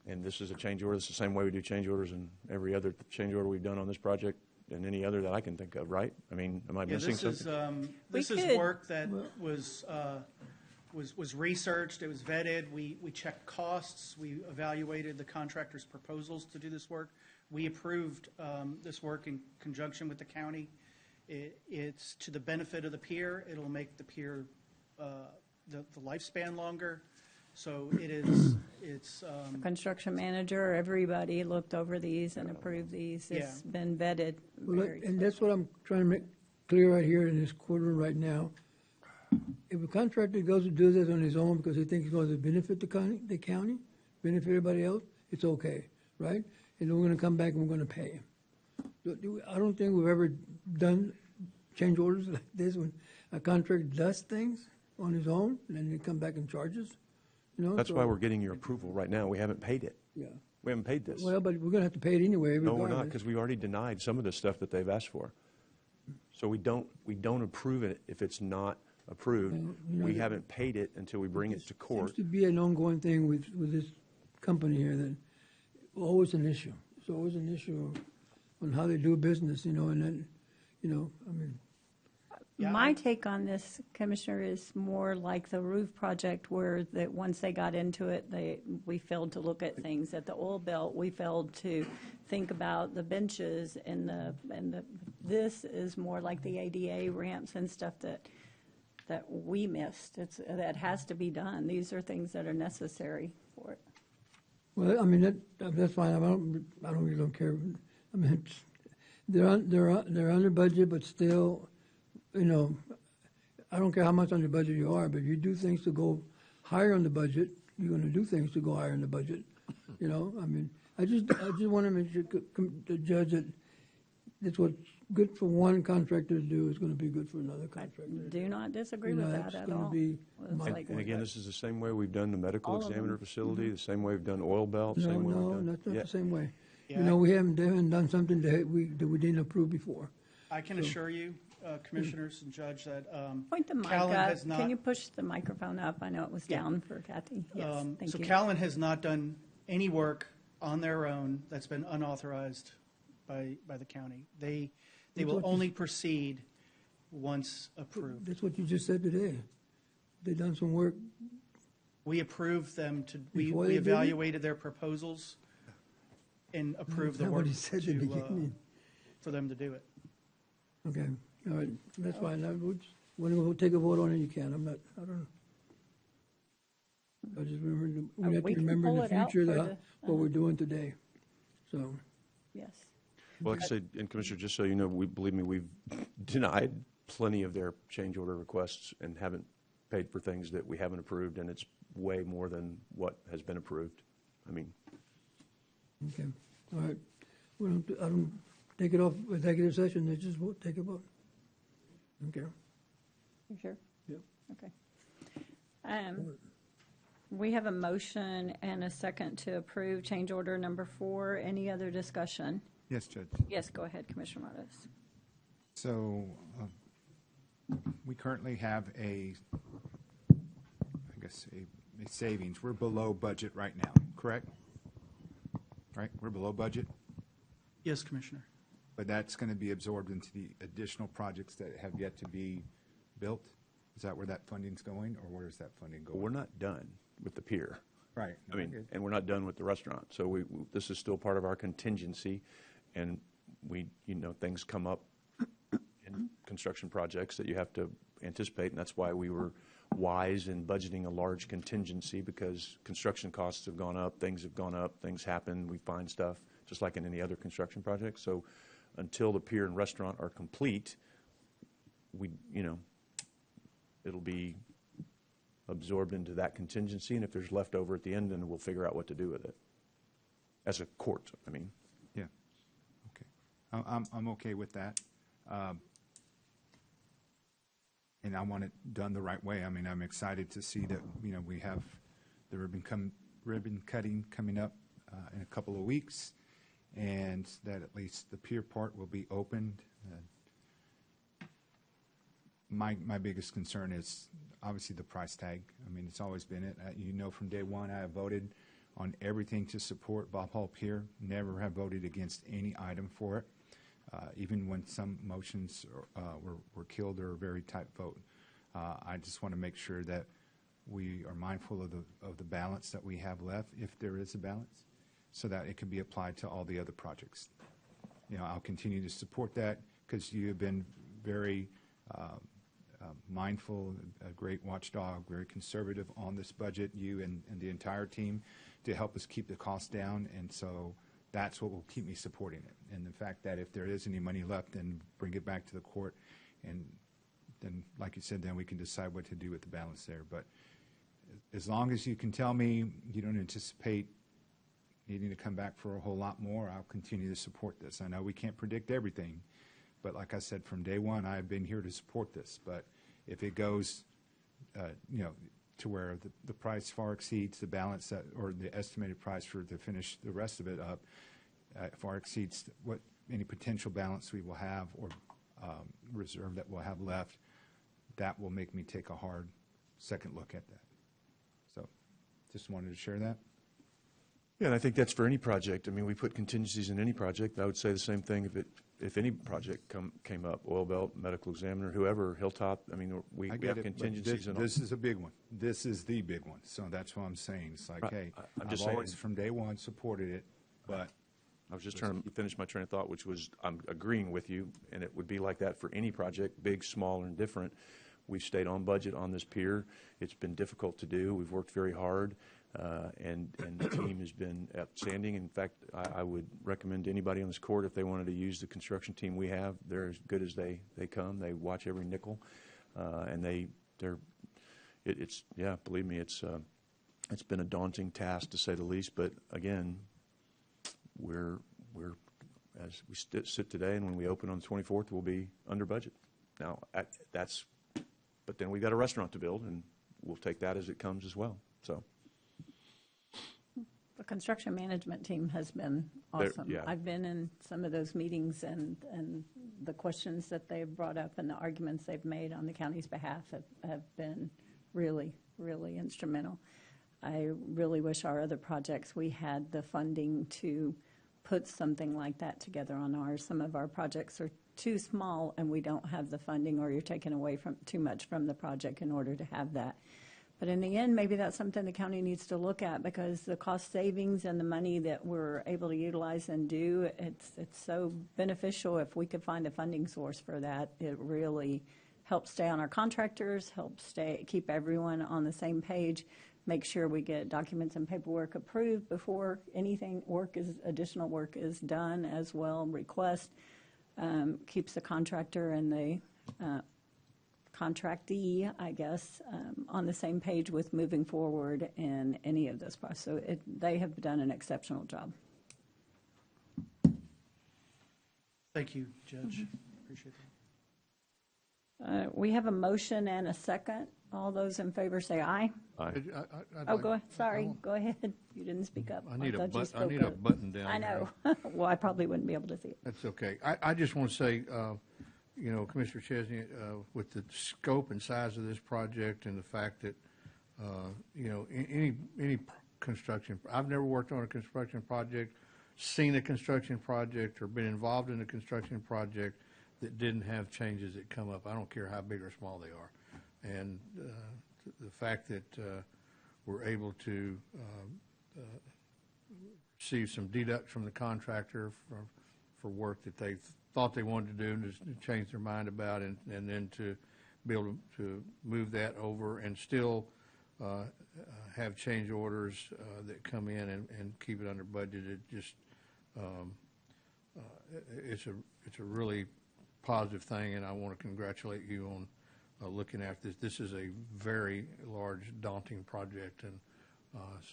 and this is a change order. It's the same way we do change orders and every other change order we've done on this project and any other that I can think of, right? I mean, am I missing something? This is work that was researched, it was vetted, we checked costs, we evaluated the contractor's proposals to do this work. We approved this work in conjunction with the county. It's to the benefit of the pier. It'll make the pier, the lifespan longer. So it's. Construction manager, everybody looked over these and approved these. It's been vetted. And that's what I'm trying to make clear right here in this courtroom right now. If a contractor goes to do this on his own because he thinks he's going to benefit the county, benefit everybody else, it's okay, right? And then we're going to come back and we're going to pay him. I don't think we've ever done change orders like this when a contractor does things on his own and then they come back and charge us. You know, That's why we're getting your approval right now. We haven't paid it. Yeah. We haven't paid this. Well, but we're going to have to pay it anyway. No, we're not, because we already denied some of the stuff that they've asked for. So we don't approve it if it's not approved. We haven't paid it until we bring it to court. Seems to be an ongoing thing with this company here that always an issue. It's always an issue on how they do business, you know, and then, you know, I mean. My take on this, Commissioner, is more like the roof project where that once they got into it, we failed to look at things. At the oil belt, we failed to think about the benches and this is more like the ADA ramps and stuff that we missed. That has to be done. These are things that are necessary for it. Well, I mean, that's fine. I really don't care. I mean, they're under budget, but still, you know, I don't care how much under budget you are, but if you do things to go higher on the budget, you're going to do things to go higher in the budget. You know, I mean, I just want to make sure the judge that that's what's good for one contractor to do is going to be good for another contractor. I do not disagree with that at all. And again, this is the same way we've done the medical examiner facility, the same way we've done oil belt, No, same way we've done. that's not the same way. Yeah, You know, they haven't done something that we didn't approve before. I can assure you, Commissioners and Judge, that Point the mic Callan up. has not. Can you push the microphone up? I know it was down for Kathy. Yes, thank So you. Callan has not done any work on their own that's been unauthorized by the county. They will only proceed once approved. That's what you just said today. they done some work? We approved them to, we Before they did it? evaluated their proposals and approved the That's work what he said at the beginning. for them to do it. Okay, all right, that's fine. Now, when we'll take a vote on it, you can. I don't know. I just remember, we have we to can remember in pull the it out future for that what we're doing today. So, Yes. Well, like I said, and Commissioner, just so you know, believe me, we've denied plenty of their change order requests and haven't paid for things that we haven't approved, and it's way more than what has been approved. I mean, okay, all right. I don't take it off executive session, they just vote, take a vote. Okay. You sure? Yep. Okay. We have a motion and a second to approve change order number 4. Any other discussion? Yes, Judge. Yes, go ahead, Commissioner Motos. So we currently have a savings. We're below budget right now, correct? Right, we're below budget, Yes, Commissioner. but that's going to be absorbed into the additional projects that have yet to be built? Is that where that funding's going, or where is that funding going? we're not done with the pier. Right. I mean, and we're not done with the restaurant. So this is still part of our contingency, and things come up in construction projects that you have to anticipate, and that's why we were wise in budgeting a large contingency, because construction costs have gone up, things happen, we find stuff, just like in any other construction project. So until the pier and restaurant are complete, it'll be absorbed into that contingency, and if there's leftover at the end, then we'll figure out what to do with it. As a court, I mean. Yeah, okay. I'm okay with that. And I want it done the right way. I mean, I'm excited to see that, we have the ribbon cutting coming up in a couple of weeks, and that at least the pier part will be opened. My biggest concern is obviously the price tag. I mean, it's always been it. From day one, I have voted on everything to support Bob Hall Pier. Never have voted against any item for it, even when some motions were killed or a very tight vote. I just want to make sure that we are mindful of the balance that we have left, if there is a balance, so that it can be applied to all the other projects. I'll continue to support that because you have been very mindful, a great watchdog, very conservative on this budget, you and the entire team, to help us keep the costs down. And so that's what will keep me supporting it. And the fact that if there is any money left, then bring it back to the court. And then, like you said, then we can decide what to do with the balance there. But as long as you can tell me you don't anticipate needing to come back for a whole lot more, I'll continue to support this. I know we can't predict everything, but like I said, from day one, I've been here to support this. But if it goes, to where the price far exceeds the balance or the estimated price to finish the rest of it up, far exceeds what any potential balance we will have or reserve that we'll have left, that will make me take a hard second look at that. So just wanted to share that. Yeah, and I think that's for any project. I mean, we put contingencies in any project. I would say the same thing if any project came up, oil belt, medical examiner, whoever, Hilltop. I mean, we have contingencies. This is a big one. This is the big one. So that's what I'm saying. It's like, hey, I've always from day one supported it, but I was just trying to finish my train of thought, which was I'm agreeing with you, and it would be like that for any project, big, small, or indifferent. We've stayed on budget on this pier. It's been difficult to do. We've worked very hard. And the team has been outstanding. In fact, I would recommend to anybody on this court, if they wanted to use the construction team we have, they're as good as they come. They watch every nickel, and believe me, it's been a daunting task to say the least. But again, we're as we sit today, and when we open on the 24th, we'll be under budget. Now but then we've got a restaurant to build, and we'll take that as it comes as well. So. The construction management team has been awesome. Yeah. I've been in some of those meetings, and the questions that they've brought up and the arguments they've made on the county's behalf have been really, really instrumental. I really wish our other projects, we had the funding to put something like that together on ours. Some of our projects are too small and we don't have the funding, or you're taking away from too much from the project in order to have that. But in the end, maybe that's something the county needs to look at, because the cost savings and the money that we're able to utilize and do, it's so beneficial if we could find a funding source for that. It really helps stay on our contractors, helps keep everyone on the same page, make sure we get documents and paperwork approved before anything additional work is done as well. Request keeps the contractor and the contractee, I guess, on the same page with moving forward in any of this process. So they have done an exceptional job. Thank you, Judge. Appreciate that. We have a motion and a second. All those in favor say aye. Aye. Oh, go ahead. Sorry. Go ahead. You didn't speak up. I need a thought button down I know. there. Well, I probably wouldn't be able to see it. That's okay. I just want to say, you know, Commissioner Chesney, with the scope and size of this project and the fact that, you know, any construction, I've never worked on a construction project, seen a construction project, or been involved in a construction project that didn't have changes that come up. I don't care how big or small they are. And the fact that we're able to receive some deducts from the contractor for work that they thought they wanted to do and just change their mind about, and then to be able to move that over and still have change orders that come in and keep it under budget. It just it's a really positive thing, and I want to congratulate you on looking after this. This is a very large, daunting project, and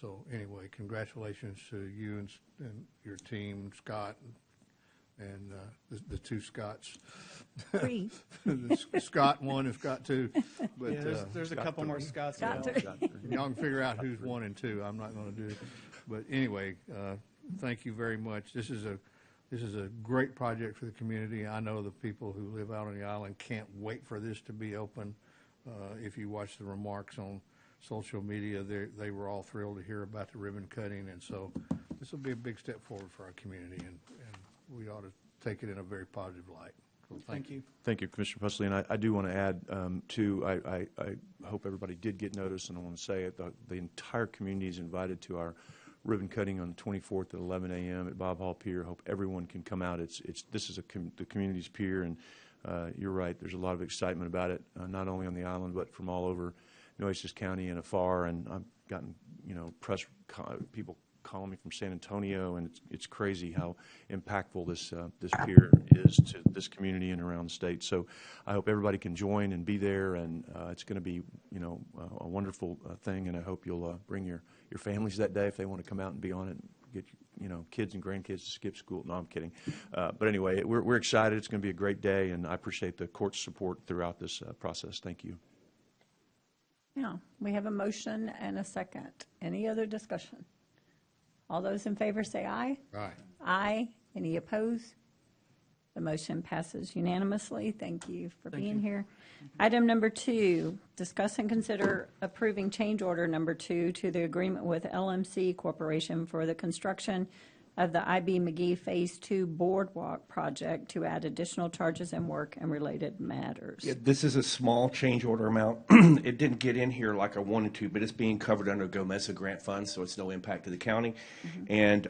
so anyway, congratulations to you and your team, Scott, and the two Scotts. Three. Scott one and Scott two. But, Yeah, there's a couple more Scotts. Scott now. three. Y'all can figure out who's one and two. I'm not going to do it. But anyway, thank you very much. This is a great project for the community. I know the people who live out on the island can't wait for this to be open. If you watch the remarks on social media, they were all thrilled to hear about the ribbon cutting, and so this will be a big step forward for our community, and we ought to take it in a very positive light. So thank you. Thank you, Commissioner Pusley. And I do want to add, too, I hope everybody did get notice, and I want to say it, the entire community is invited to our ribbon cutting on the 24th at 11 a.m. at Bob Hall Pier. Hope everyone can come out. This is the community's pier, and you're right. There's a lot of excitement about it, not only on the island but from all over Nueces County and afar. And I've gotten press people calling me from San Antonio, and it's crazy how impactful this pier is to this community and around the state. So I hope everybody can join and be there, and it's going to be a wonderful thing. And I hope you'll bring your families that day if they want to come out and be on it. And get kids and grandkids to skip school. No, I'm kidding. But anyway, we're excited. It's going to be a great day, and I appreciate the court's support throughout this process. Thank you. Yeah, we have a motion and a second. Any other discussion? All those in favor say aye. Aye. Aye. Any opposed? The motion passes unanimously. Thank you for being here. Item number 2, discuss and consider approving change order number 2 to the agreement with LMC Corporation for the construction of the I.B. McGee Phase 2 Boardwalk project to add additional charges and work and related matters. Yeah, this is a small change order amount. It didn't get in here like I wanted to, but it's being covered under GOMESA grant funds, so it's no impact to the county. And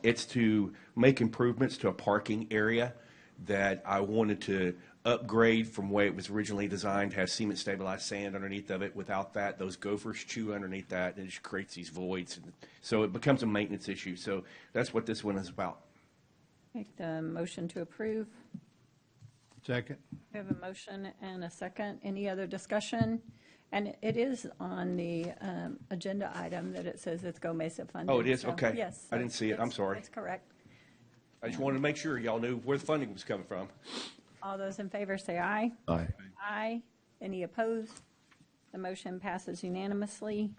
it's to make improvements to a parking area that I wanted to upgrade from the way it was originally designed, have cement stabilized sand underneath of it. Without that, those gophers chew underneath that, and it just creates these voids. And so it becomes a maintenance issue. So that's what this one is about. Make the motion to approve. Second. We have a motion and a second. Any other discussion? And it is on the agenda item that it says it's GOMESA funded. Oh, it is? So, Okay. Yes. I didn't see it. I'm sorry. That's correct. I just wanted to make sure y'all knew where the funding was coming from. All those in favor say aye. Aye. Aye. Any opposed? The motion passes unanimously.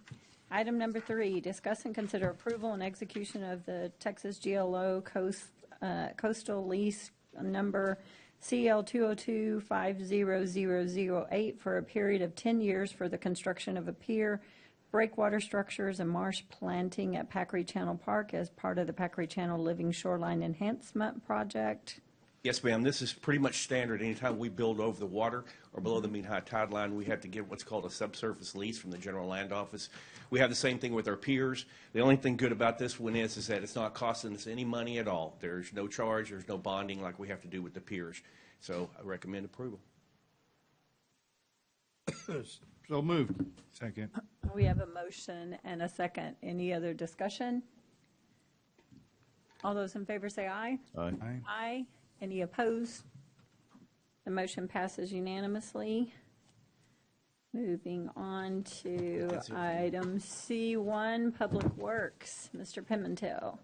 Item number 3, discuss and consider approval and execution of the Texas GLO coastal lease number CL 202-50008 for a period of 10 years for the construction of a pier, breakwater structures, and marsh planting at Packery Channel Park as part of the Packery Channel Living Shoreline Enhancement Project. Yes, ma'am. This is pretty much standard. Anytime we build over the water or below the mean high tide line, we have to get what's called a subsurface lease from the General Land Office. We have the same thing with our piers. The only thing good about this one is that it's not costing us any money at all. There's no charge, there's no bonding like we have to do with the piers. So I recommend approval. So moved. Second. We have a motion and a second. Any other discussion? All those in favor say aye. Aye. Aye. Aye. Any opposed? The motion passes unanimously. Moving on to item C1, Public Works. Mr. Pimentel.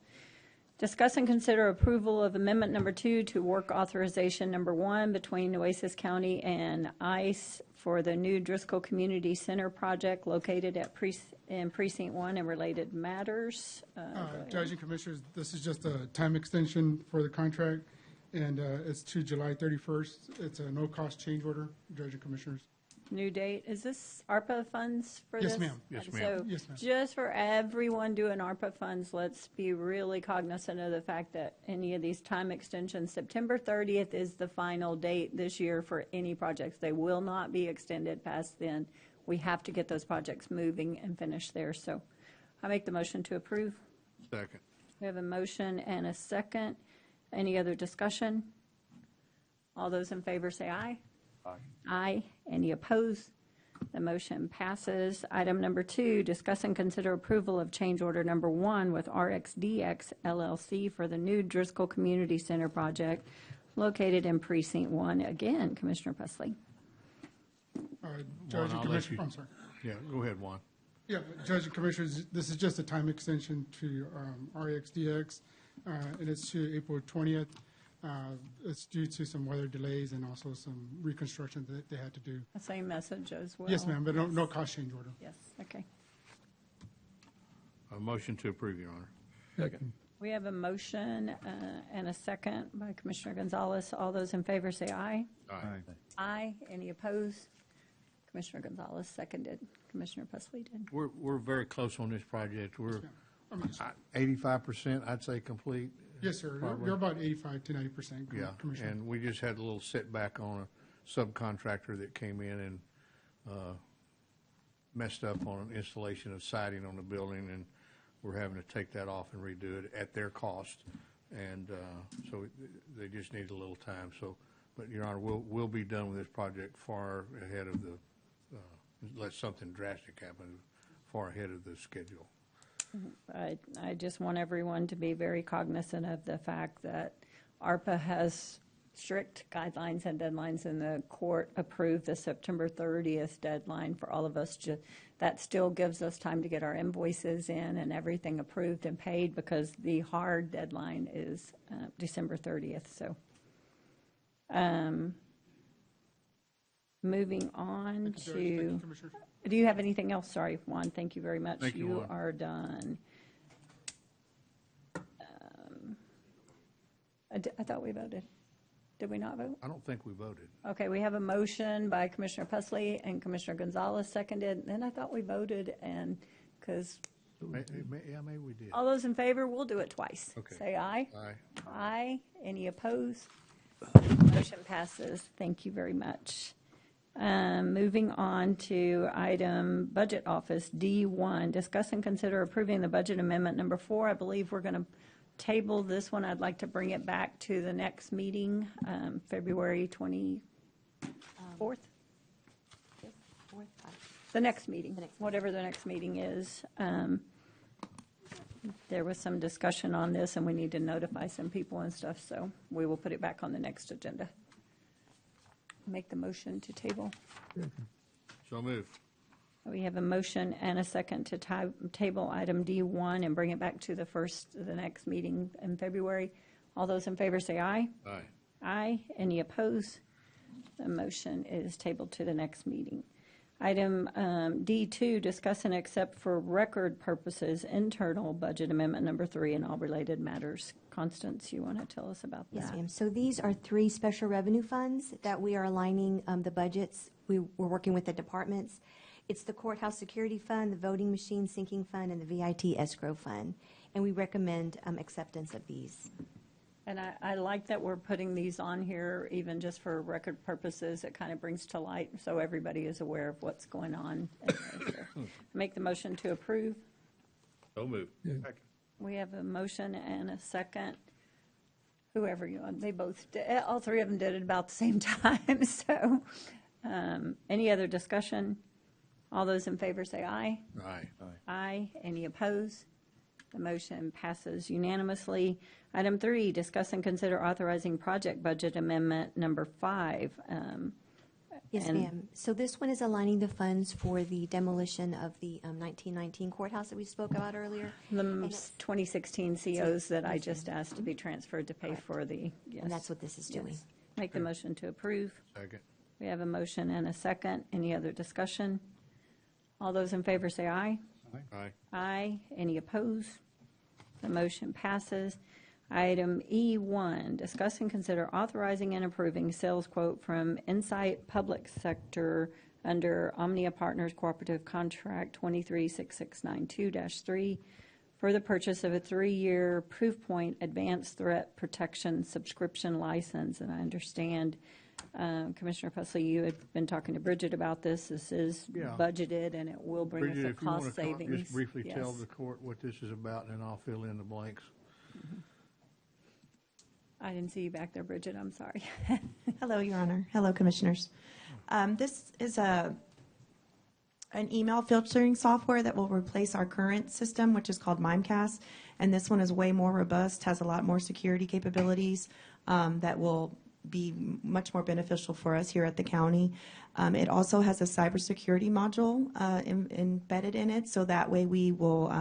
Discuss and consider approval of Amendment Number 2 to Work Authorization Number 1 between Nueces County and ICE for the new Driscoll Community Center project located at in Precinct 1 and related matters. Judge and Commissioners, this is just a time extension for the contract, and it's to July 31st. It's a no-cost change order, Judge and Commissioners. New date. Is this ARPA funds for this? Yes, ma'am. Yes, And ma'am. So Yes, ma'am. just for everyone doing ARPA funds, let's be really cognizant of the fact that any of these time extensions, September 30th is the final date this year for any projects. They will not be extended past then. We have to get those projects moving and finished there. So I make the motion to approve. Second. We have a motion and a second. Any other discussion? All those in favor say aye. Aye. Aye. Any opposed? The motion passes. Item number 2, discuss and consider approval of change order number 1 with RXDX LLC for the new Driscoll Community Center project located in Precinct 1. Again, Commissioner Pusley. Judge and I'll let Commissioners, you- I'm sorry. Yeah, go ahead, Juan. Yeah, Judge and Commissioners, this is just a time extension to RXDX, and it's to April 20th. It's due to some weather delays and also some reconstruction that they had to do. The same message as well. Yes, ma'am, but no cost change order. Yes, okay. A motion to approve, Your Honor. Second. We have a motion and a second by Commissioner Gonzalez. All those in favor say aye. Aye. Aye. Any opposed? Commissioner Gonzalez seconded. Commissioner Pusley did. We're very close on this project. We're I mean, 85%, I'd say, complete. Yes, sir. Probably. You're about 85 to 90%, Yeah, Commissioner. and we just had a little setback on a subcontractor that came in and messed up on an installation of siding on the building, and we're having to take that off and redo it at their cost. And so they just need a little time. So, but Your Honor, we'll be done with this project far ahead of the, unless something drastic happens, far ahead of the schedule. I just want everyone to be very cognizant of the fact that ARPA has strict guidelines and deadlines, and the court approved the September 30th deadline for all of us. That still gives us time to get our invoices in and everything approved and paid, because the hard deadline is December 30th. So moving on Thank you, Judge. Thank you, to, Commissioner. do you have anything else? Sorry, Juan, thank you very much. Thank you, You Juan. are done. I thought we voted. Did we not vote? I don't think we voted. Okay, we have a motion by Commissioner Pusley and Commissioner Gonzalez seconded. Then I thought we voted, and because Yeah, maybe we did. all those in favor, we'll do it twice. Okay. Say aye. Aye. Aye. Any opposed? Motion passes. Thank you very much. Moving on to item Budget Office D1, discuss and consider approving the budget amendment number 4. I believe we're going to table this one. I'd like to bring it back to the next meeting, February 24th. The next meeting, whatever the next meeting is. There was some discussion on this, and we need to notify some people and stuff, so we will put it back on the next agenda. Make the motion to table. So moved. We have a motion and a second to table item D1 and bring it back to the next meeting in February. All those in favor say aye. Aye. Aye. Any opposed? The motion is tabled to the next meeting. Item D2, discuss and accept for record purposes internal budget amendment number 3 and all related matters. Constance, you want to tell us about that? Yes, ma'am. So these are 3 special revenue funds that we are aligning the budgets. We're working with the departments. It's the Courthouse Security Fund, the Voting Machine Sinking Fund, and the VIT Escrow Fund. And we recommend acceptance of these. And I like that we're putting these on here, even just for record purposes. It kind of brings to light so everybody is aware of what's going on. Make the motion to approve. So moved. We have a motion and a second. Whoever you want, they both, all three of them did it about the same time. So, any other discussion? All those in favor say aye. Aye. Aye. Any opposed? The motion passes unanimously. Item 3, discuss and consider authorizing project budget amendment number 5. Yes, and- ma'am. So this one is aligning the funds for the demolition of the 1919 courthouse that we spoke about earlier. The And it's- 2016 COs that I just asked to be transferred to pay for the, yes. And that's what this is doing. Yes. Make the motion to approve. Second. We have a motion and a second. Any other discussion? All those in favor say aye. Aye. Aye. Any opposed? The motion passes. Item E1, discuss and consider authorizing and approving sales quote from Insight Public Sector under Omnia Partners Cooperative Contract 236692-3 for the purchase of a 3-year Proofpoint Advanced Threat Protection subscription license. And I understand, Commissioner Pusley, you had been talking to Bridget about this. This is Yeah. budgeted, and it will bring Bridget, us a if you wanna cost savings. just briefly tell Yes. the court what this is about, and I'll fill in the blanks. I didn't see you back there, Bridget. I'm sorry. Hello, Your Honor. Hello, Commissioners. This is an email filtering software that will replace our current system, which is called Mimecast. And this one is way more robust, has a lot more security capabilities that will be much more beneficial for us here at the county. It also has a cybersecurity module embedded in it, so that way we will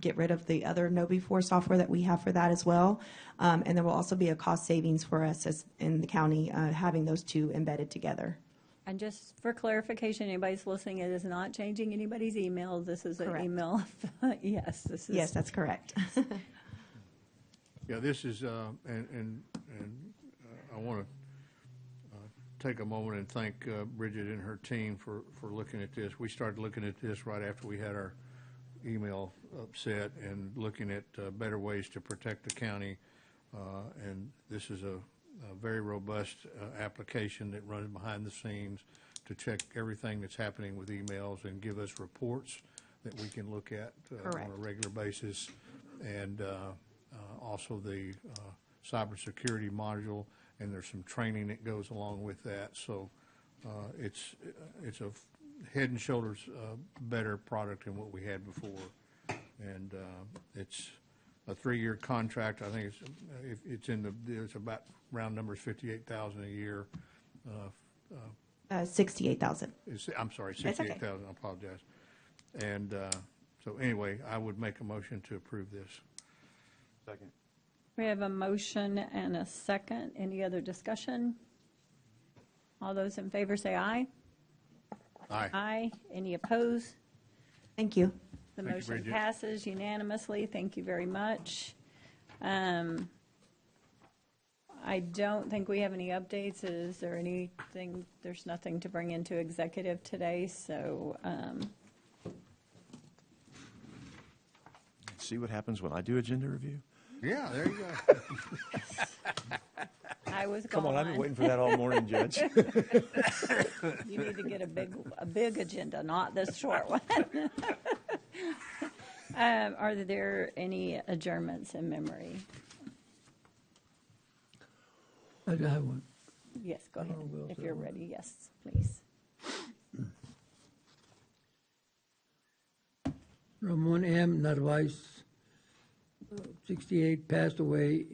get rid of the other KnowBe4 software that we have for that as well. And there will also be a cost savings for us as in the county having those two embedded together. And just for clarification, anybody's listening, it is not changing anybody's email. This is an Correct. email. Yes, this is. Yes, that's correct. Yeah, this is, and I want to take a moment and thank Bridget and her team for looking at this. We started looking at this right after we had our email upset and looking at better ways to protect the county. And this is a very robust application that runs behind the scenes to check everything that's happening with emails and give us reports that we can look at on Correct. a regular basis. And also the cybersecurity module, and there's some training that goes along with that. So it's a head and shoulders better product than what we had before. And it's a 3-year contract. I think it's about round numbers 58,000 a year. 68,000. I'm sorry, That's okay. 68,000. I apologize. And so anyway, I would make a motion to approve this. Second. We have a motion and a second. Any other discussion? All those in favor say aye. Aye. Aye. Any opposed? Thank you. The Thank you, motion Bridget. passes unanimously. Thank you very much. I don't think we have any updates. Is there anything? There's nothing to bring into executive today, so See what happens when I do agenda review? Yeah, there you go. I was Come on, I've been gone. waiting for that all morning, Judge. You need to get a big agenda, not this short one. Are there any adjournments in memory? I have one. Yes, go ahead. will If say you're one. ready, yes, please. Ramon M. Narvaez, 68, passed away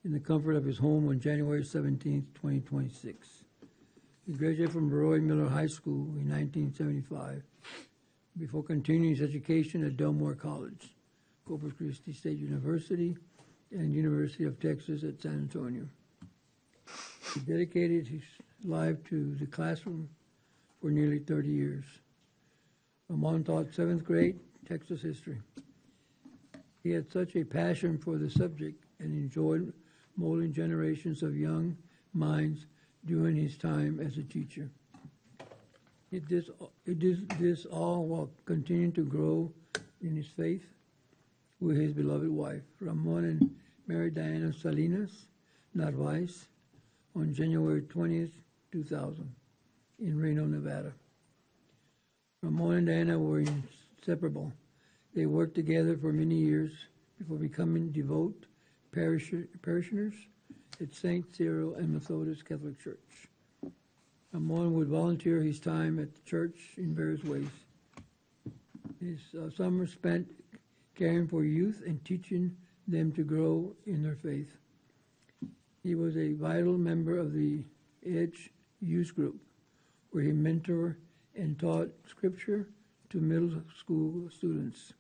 in the comfort of his home on January 17, 2026. He graduated from Roy Miller High School in 1975 before continuing his education at Delmore College, Corpus Christi State University, and University of Texas at San Antonio. He dedicated his life to the classroom for nearly 30 years. Ramon taught 7th grade Texas history. He had such a passion for the subject and enjoyed molding generations of young minds during his time as a teacher. It did this all while continuing to grow in his faith with his beloved wife. Ramon and Mary Diana Salinas Narvaez on January 20th, 2000, in Reno, Nevada. Ramon and Diana were inseparable. They worked together for many years before becoming devout parishioners at St. Cyril and Methodist Catholic Church. Ramon would volunteer his time at the church in various ways. His summers spent caring for youth and teaching them to grow in their faith. He was a vital member of the Edge Youth Group, where he mentored and taught Scripture to middle school students.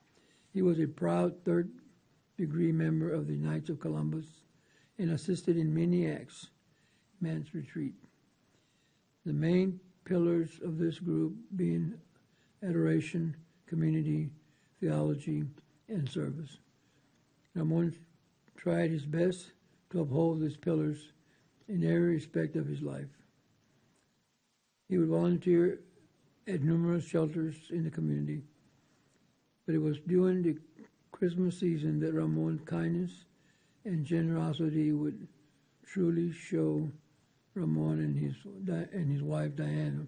He was a proud third-degree member of the Knights of Columbus and assisted in many acts, Man's Retreat. The main pillars of this group being adoration, community, theology, and service. Ramon tried his best to uphold these pillars in every aspect of his life. He would volunteer at numerous shelters in the community, but it was during the Christmas season that Ramon's kindness and generosity would truly show. Ramon and his wife Diana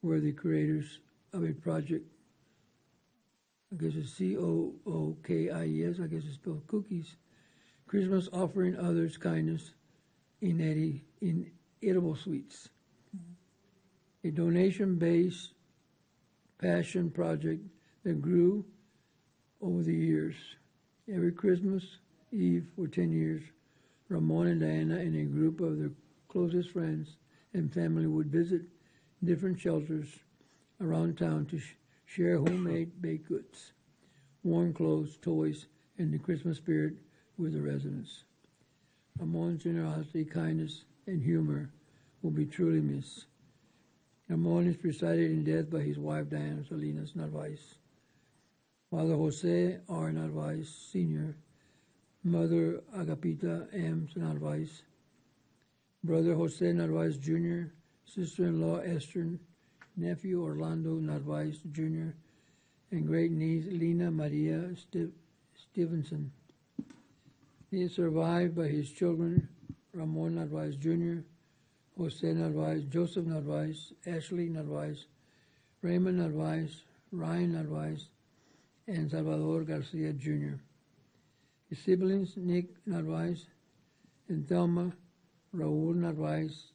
were the creators of a project, I guess it's COOKIES, I guess it's spelled cookies, Christmas offering others kindness in edible sweets. A donation-based passion project that grew over the years. Every Christmas Eve for 10 years, Ramon and Diana and a group of their closest friends and family would visit different shelters around town to share homemade baked goods, warm clothes, toys, and the Christmas spirit with the residents. Ramon's generosity, kindness, and humor will be truly missed. Ramon is presided in death by his wife Diana Salinas Narvaez, Father Jose R. Narvaez Sr., Mother Agapita M. Narvaez, Brother Jose Narvaez Jr., Sister-in-law Esther, nephew Orlando Narvaez Jr., and great-niece Lina Maria Stevenson. He is survived by his children, Ramon Narvaez Jr., Jose Narvaez, Joseph Narvaez, Ashley Narvaez, Raymond Narvaez, Ryan Narvaez, and Salvador Garcia Jr. His siblings, Nick Narvaez and Thelma, Raul Narvaez,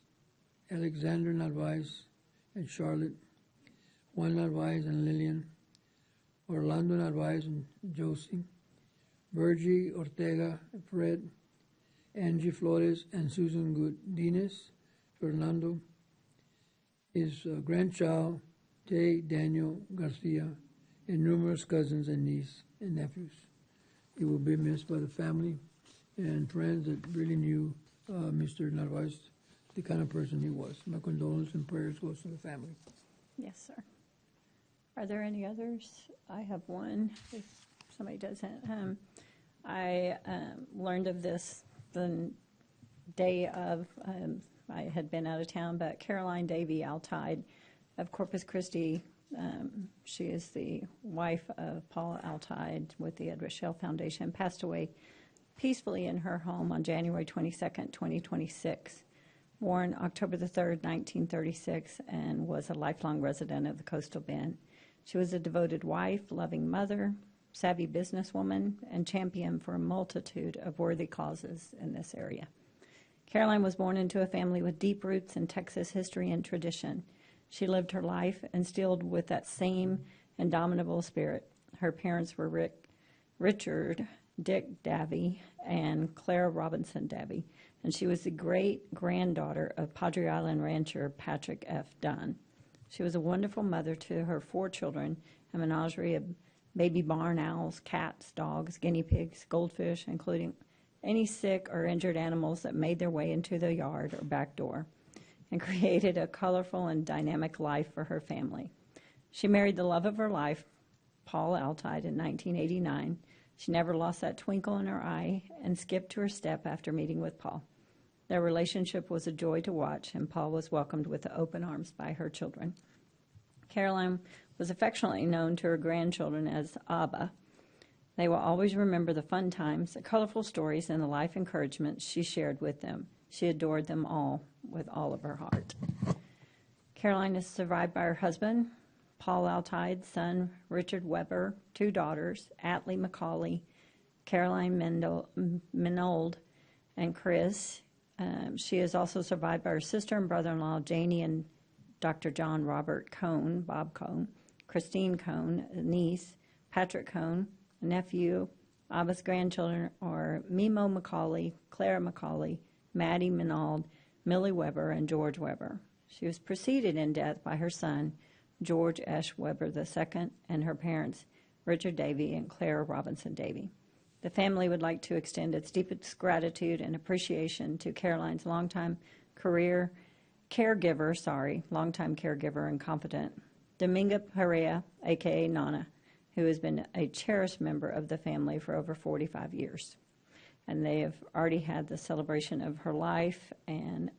Alexander Narvaez and Charlotte, Juan Narvaez and Lillian, Orlando Narvaez and Josie, Virgie Ortega, Fred, Angie Flores and Susan Godinez, Fernando, his grandchild, Tay Daniel Garcia, and numerous cousins and nieces and nephews. He will be missed by the family and friends that really knew Mr. Narvaez, the kind of person he was. My condolences and prayers goes to the family. Yes, sir. Are there any others? I have one, if somebody doesn't. I learned of this the day of, I had been out of town, but Caroline Davy Altide of Corpus Christi, she is the wife of Paula Altide with the Edward Shell Foundation, passed away peacefully in her home on January 22nd, 2026. Born October the 3rd, 1936, and was a lifelong resident of the Coastal Bend. She was a devoted wife, loving mother, savvy businesswoman, and champion for a multitude of worthy causes in this area. Caroline was born into a family with deep roots in Texas history and tradition. She lived her life instilled with that same indomitable spirit. Her parents were Richard Dick Davy and Clara Robinson Davy, and she was the great-granddaughter of Padre Island rancher Patrick F. Dunn. She was a wonderful mother to her 4 children, a menagerie of baby barn owls, cats, dogs, guinea pigs, goldfish, including any sick or injured animals that made their way into the yard or back door, and created a colorful and dynamic life for her family. She married the love of her life, Paul Altide, in 1989. She never lost that twinkle in her eye and skipped to her step after meeting with Paul. Their relationship was a joy to watch, and Paul was welcomed with open arms by her children. Caroline was affectionately known to her grandchildren as Abba. They will always remember the fun times, the colorful stories, and the life encouragement she shared with them. She adored them all with all of her heart. Caroline is survived by her husband, Paul Altide, son Richard Weber, 2 daughters, Atlee McCauley, Caroline Minold, and Chris. She is also survived by her sister and brother-in-law, Janie and Dr. John Robert Cohn, Bob Cohn, Christine Cohn, a niece, Patrick Cohn, a nephew. Abba's grandchildren are Mimo McCauley, Clara McCauley, Maddie Minold, Millie Weber, and George Weber. She was preceded in death by her son, George Ash Weber II, and her parents, Richard Davy and Clara Robinson Davy. The family would like to extend its deepest gratitude and appreciation to Caroline's longtime caregiver and confidant, Dominga Perea, a.k.a. Nana, who has been a cherished member of the family for over 45 years. And they have already had the celebration of her life, and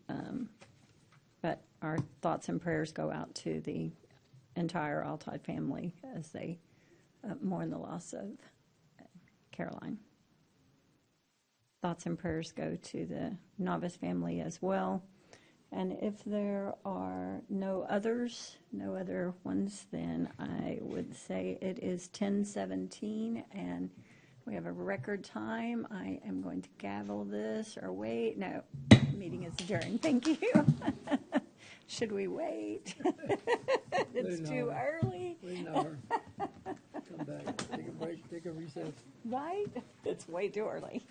but our thoughts and prayers go out to the entire Altide family as they mourn the loss of Caroline. Thoughts and prayers go to the Novice family as well. And if there are no other ones, then I would say it is 10:17, and we have a record time. I am going to gavel this, or wait. No, meeting is adjourned. Thank you. Should we wait? It's too early. Wait an hour. Come back. Take a break. Take a recess. Right? It's way too early.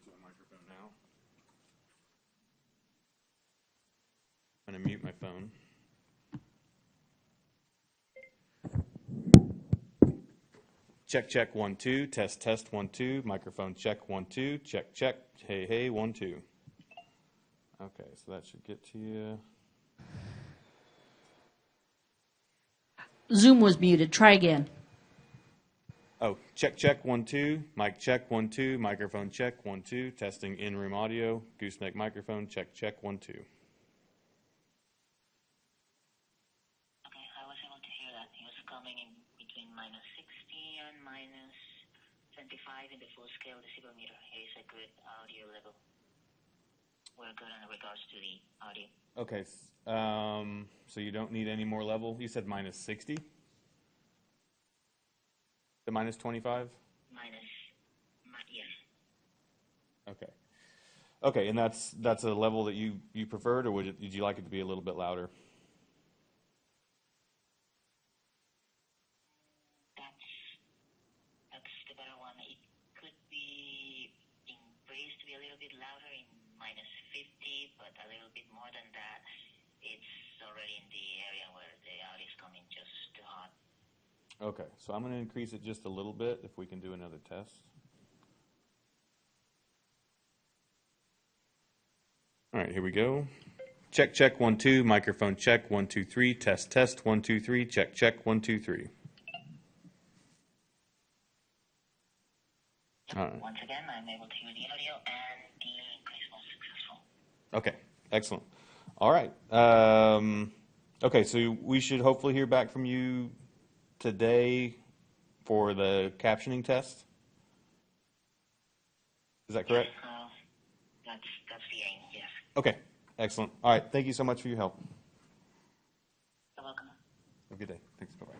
my microphone now. I'm going to mute my phone. Check, check, 1, 2. Test, test, 1, 2. Microphone check, 1, 2. Check, check. Hey, hey, 1, 2. Okay, so that should get to you. Zoom was muted. Try again. Oh, check, check, 1, 2. Mic check, 1, 2. Microphone check, 1, 2. Testing in-room audio. Gooseneck microphone check, check, 1, 2. Coming in between minus 60 and minus 25 in the full scale decibel meter. Here is a good audio level. We're good in regards to the audio. Okay, so you don't need any more level? You said minus 60? The minus 25? Yes. Okay. Okay, and that's a level that you preferred, or did you like it to be a little bit louder? That's the better one. It could be increased to be a little bit louder in minus 50, but a little bit more than that, it's already in the area where the audio is coming just too hot. Okay, so I'm going to increase it just a little bit if we can do another test. All right, here we go. Check, check, 1, 2. Microphone check, 1, 2, 3. Test, test, 1, 2, 3. Check, check, 1, 2, 3. All right. Once again, I'm able to hear the audio, and the increase was successful. Okay, excellent. All right. Okay, so we should hopefully hear back from you today for the captioning test. Is that correct? That's the aim, yes. Okay, excellent. All right, thank you so much for your help. You're welcome. Have a good day. Thanks. Bye-bye.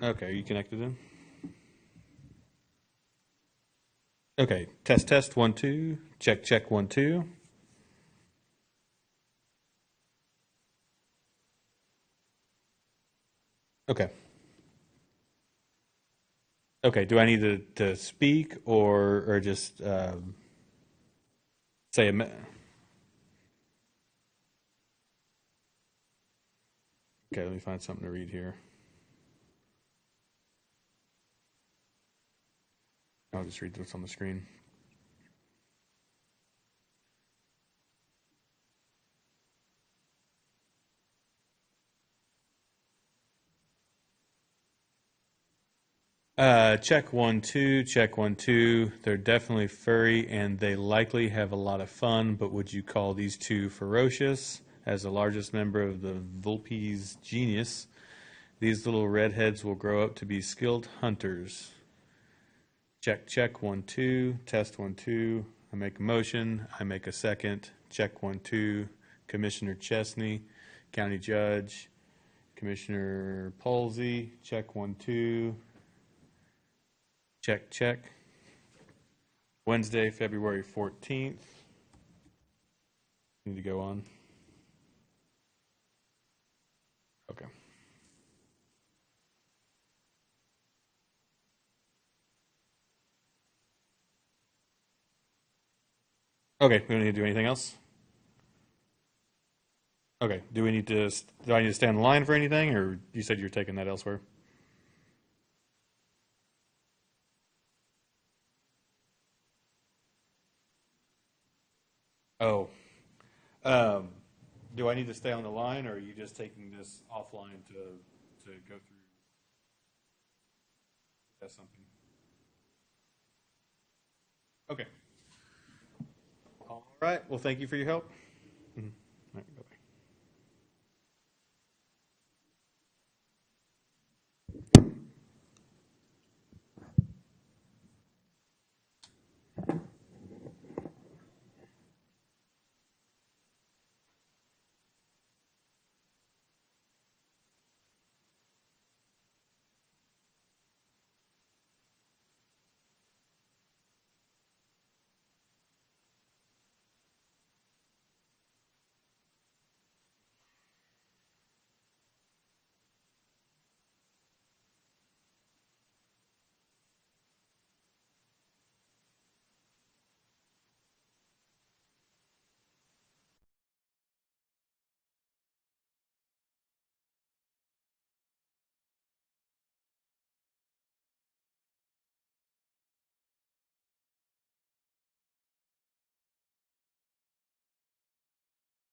Okay, are you connected in? Okay, test, test, 1, 2. Check, check, 1, 2. Okay. Okay, do I need to speak or just say a Okay, let me find something to read here. I'll just read what's on the screen. Check 1, 2, check 1, 2. They're definitely furry and they likely have a lot of fun, but would you call these two ferocious? As the largest member of the Vulpes genus, these little redheads will grow up to be skilled hunters. Check, check, 1, 2. Test 1, 2. I make a motion. I make a second. Check 1, 2. Commissioner Chesney, County Judge. Commissioner Polsey, check 1, 2. Check, check. Wednesday, February 14th. Need to go on. Okay. Okay, we don't need to do anything else? Okay, do I need to stay on the line for anything, or you said you're taking that elsewhere? Oh. Um, do I need to stay on the line, or are you just taking this offline to go through that's something? Okay. All right. Well, thank you for your help. Mm-hmm. All right, bye-bye.